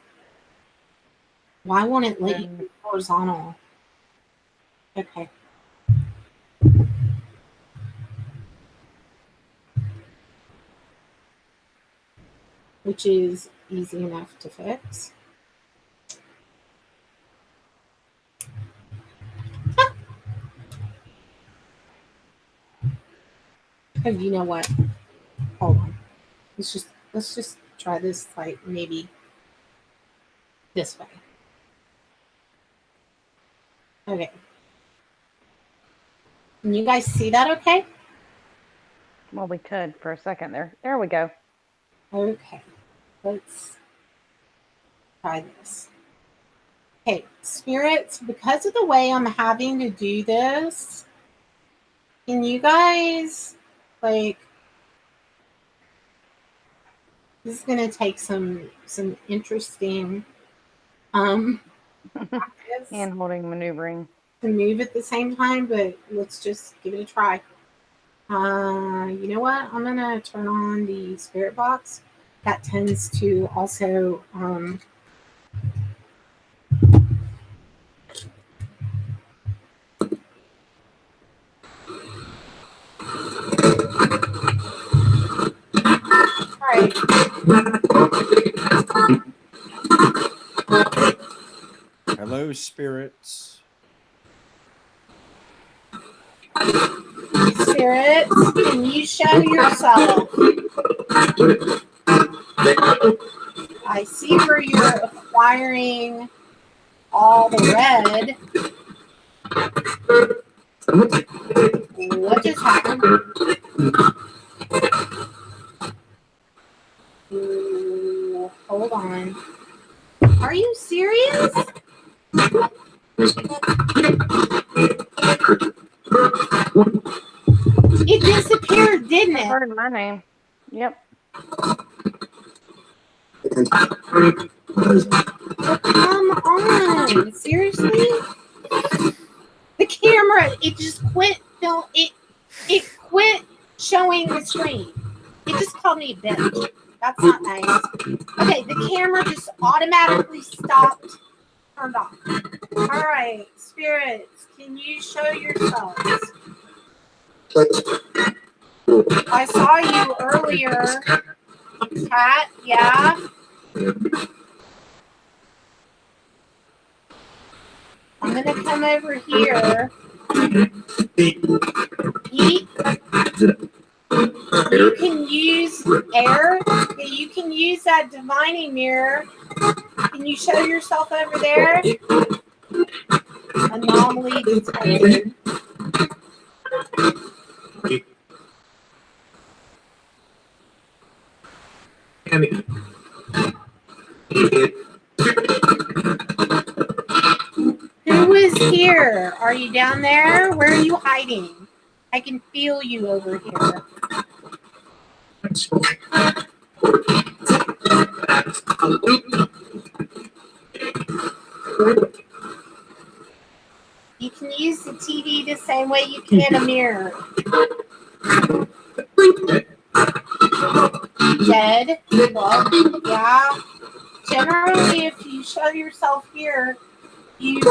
Why won't it let you do horizontal? Okay. Which is easy enough to fix. Oh, you know what? Hold on. Let's just try this like maybe this way. Okay. Can you guys see that okay? Well, we could for a second there. There we go. Okay. Let's try this. Okay, spirits, because of the way I'm having to do this, can you guys like this is gonna take some interesting practice Hand holding maneuvering. to move at the same time, but let's just give it a try. You know what? I'm gonna turn on the spirit box. That tends to also all right. Hello, spirits. Spirits, can you show yourself? I see where you're acquiring all the red. What just happened? Ooh, hold on. Are you serious? It disappeared, didn't I it? heard my name. Yep. Come on, seriously? The camera, it just quit. It quit showing the screen. It just called me a bitch. That's not nice. Okay, the camera just automatically stopped, turned off. All right, spirits, can you show yourselves? I saw you earlier, Cat. Yeah. I'm gonna come over here. Eat. You can use air. You can use that divining mirror. Can you show yourself over there? Anomaly detected. Who is here? Are you down there? Where are you hiding? I can feel you over here. You can use the TV the same way you can a mirror. Dead? Well, yeah. Generally, if you show yourself here, you...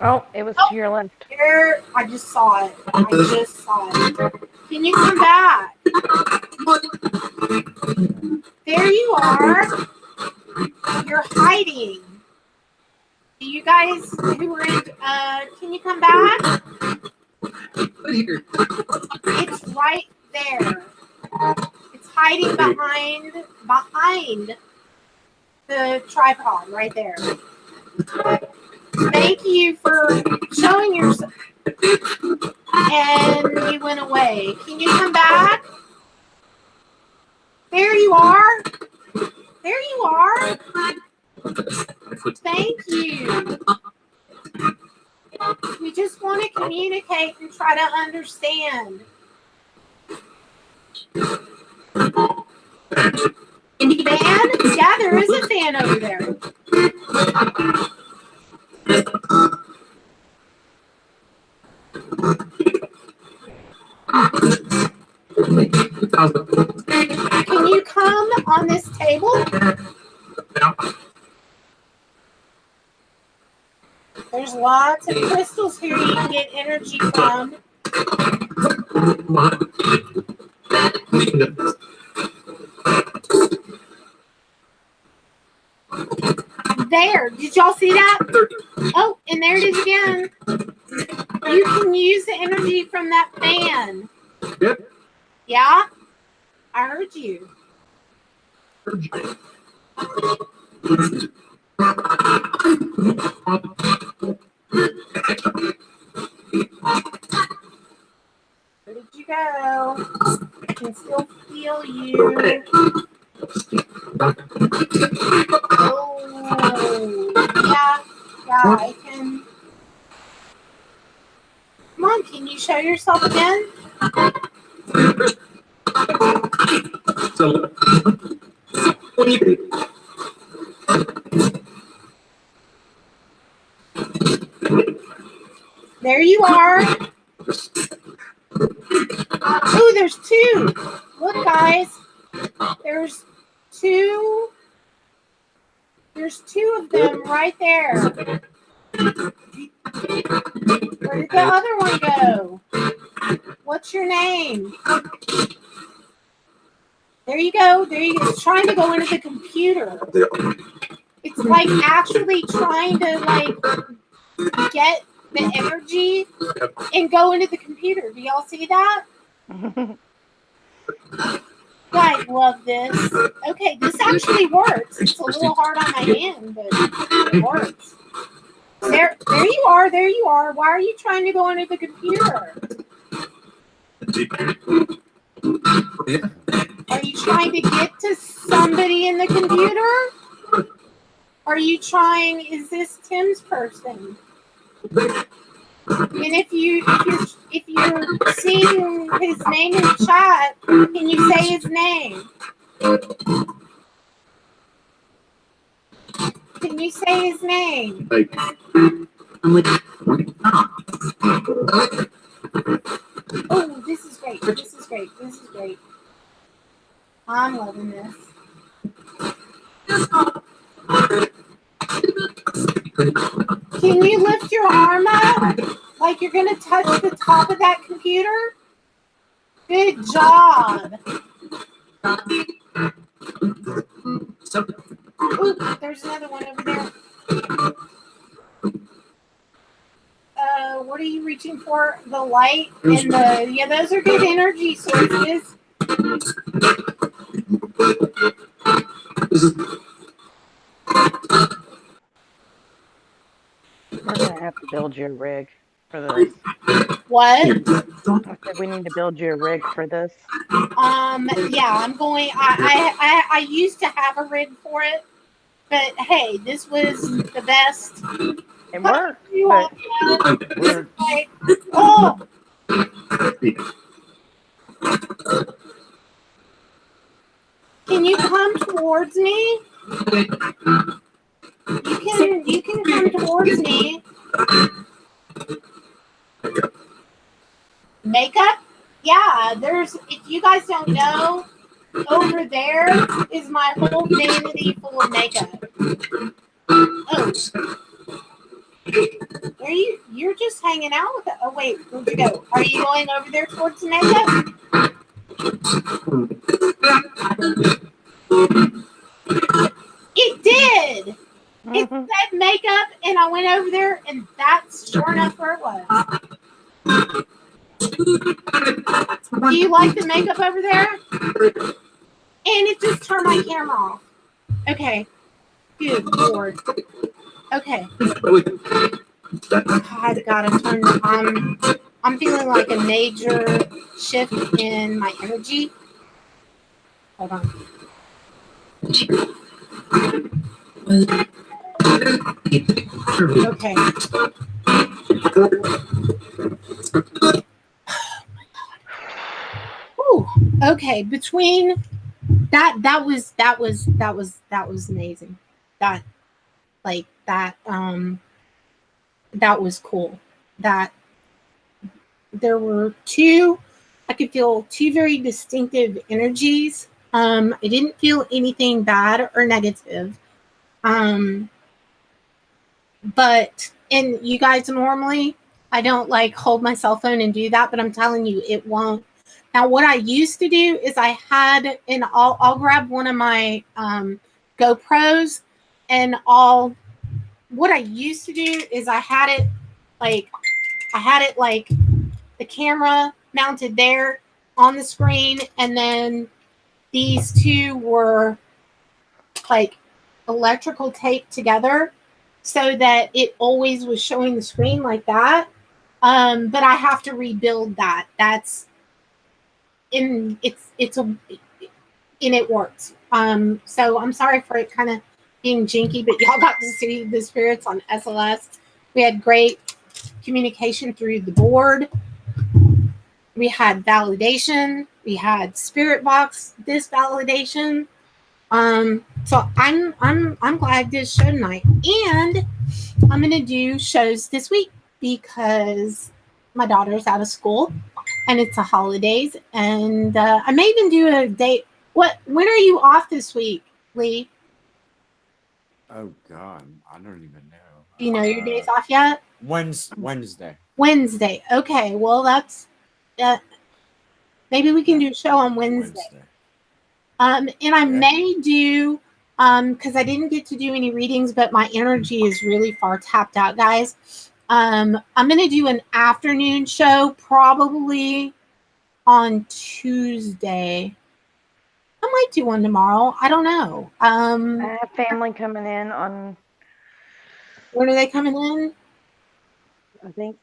Oh, it was to your left. Here, I just saw it. I just saw it. Can you come back? There you are. You're hiding. Do you guys who were in, can you come back? It's right there. It's hiding behind the tripod right there. Thank you for showing yourself. And you went away. Can you come back? There you are. There you are. Thank you. We just want to communicate and try to understand. Van, Yeah, there is a fan over there. Can you come on this table? There's lots of crystals here you can get energy from. There, did y'all see that? Oh, and there it is again. You can use the energy from that fan. Yep. Yeah? I heard you. Where did you go? I can still feel you. Oh, yeah, I can. Come on, can you show yourself again? There you are. Oh, there's two. Look, guys. There's two. There's two of them right there. Where did the other one go? What's your name? There you go. There you go. It's trying to go into the computer. It's like actually trying to like get the energy and go into the computer. Do y'all see that? I love this. Okay, this actually works. It's a little hard on my hand, but it works. There you are. There you are. Why are you trying to go into the computer? Are you trying to get to somebody in the computer? Are you trying? Is this Tim's person? And if you're seeing his name in chat, can you say his name? Can you say his name? Oh, this is great. This is great. This is great. I'm loving this. Can you lift your arm up like you're going to touch the top of that computer? Good job. Ooh, there's another one over there. What are you reaching for? The light and the... Yeah, those are good energy sources. We're gonna have to build you a rig for this. What? I said we need to build you a rig for this. Yeah, I'm going. I used to have a rig for it, but hey, this was the best. It worked. You all know. Like, oh. Can you come towards me? You can come towards me. Makeup? Yeah, there's, if you guys don't know, over there is my whole vanity full of makeup. Oh. You're just hanging out with it. Oh wait, where'd you go? Are you going over there towards the makeup? It did! It said makeup, and I went over there, and that's sure enough where it was. Do you like the makeup over there? And it just turned my camera off. Okay. Good Lord. Okay. I gotta turn. I'm feeling like a major shift in my energy. Hold on. Okay. Oh my God. Ooh. Okay. Between that was amazing. That that was cool. That there were I could feel two very distinctive energies. I didn't feel anything bad or negative. But, and you guys, normally I don't like hold my cell phone and do that, but I'm telling you, it won't. Now, what I used to do is I had, and I'll grab one of my GoPros, and what I used to do is I had it like the camera mounted there on the screen, and then these two were like electrical taped together so that it always was showing the screen like that. But I have to rebuild that. That's in and it works. So I'm sorry for it kind of being jinky, but y'all got to see the spirits on SLS. We had great communication through the board. We had validation. We had spirit box validation. So I'm glad I did a show tonight, and I'm gonna do shows this week because my daughter's out of school and it's the holidays, and I may even do a date. When are you off this week, Lee? Oh God, I don't even know. Do you know your days off yet? Wednesday. Wednesday. Okay, well that's maybe we can do a show on Wednesday. And I may do because I didn't get to do any readings, but my energy is really far tapped out, guys. I'm gonna do an afternoon show probably on Tuesday. I might do one tomorrow. I don't know. I have family coming in on. When are they coming in? I think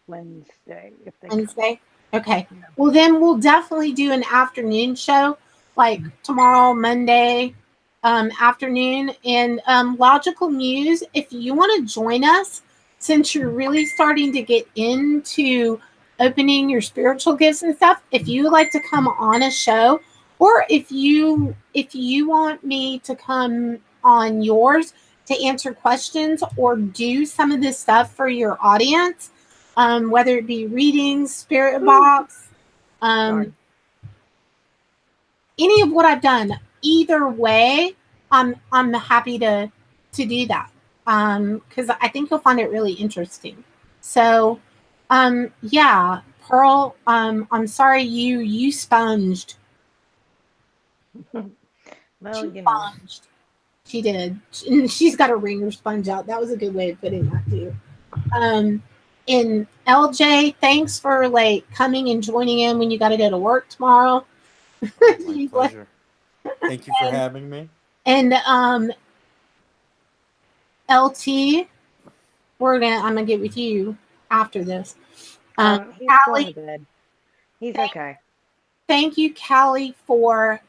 Wednesday. If they Wednesday. Okay. Well, then we'll definitely do an afternoon show, like tomorrow, Monday afternoon. And Logical Muse, if you want to join us, since you're really starting to get into opening your spiritual gifts and stuff, if you would like to come on a show, or if you want me to come on yours to answer questions or do some of this stuff for your audience, whether it be readings, spirit box, any of what I've done, either way, I'm happy to do that because I think you'll find it really interesting. So, yeah, Pearl, I'm sorry you sponged. Well, She you know. sponged. She did. She's got a ringer sponge out. That was a good way of putting that too. And LJ, thanks for like coming and joining in when you got to go to work tomorrow. My pleasure. Thank you for having me. And LT, I'm gonna get with you after this. He's going to bed. He's okay. Thank you, Callie, for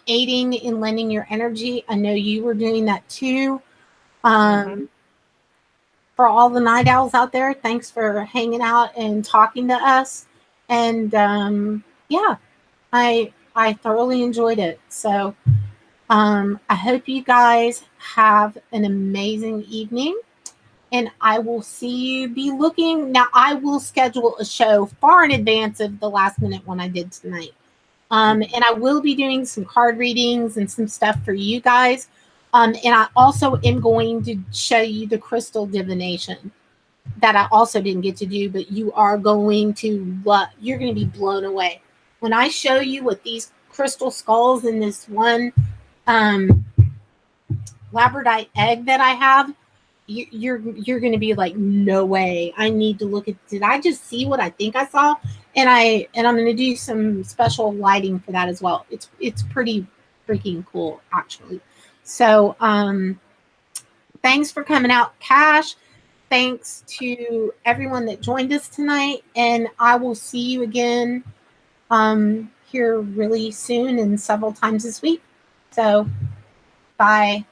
aiding in lending your energy. I know you were doing that too. For all the night owls out there, thanks for hanging out and talking to us. And yeah, I thoroughly enjoyed it. So I hope you guys have an amazing evening. And I will be looking. Now, I will schedule a show far in advance of the last minute one I did tonight. And I will be doing some card readings and some stuff for you guys. And I also am going to show you the crystal divination that I also didn't get to do, but you are going to you're going to be blown away. When I show you what these crystal skulls in this one labradorite egg that I have, you're going to be like, no way. I need to look at. Did I just see what I think I saw? And I'm going to do some special lighting for that as well. It's pretty freaking cool, actually. So thanks for coming out, Cash. Thanks to everyone that joined us tonight, and I will see you again here really soon and several times this week. So bye.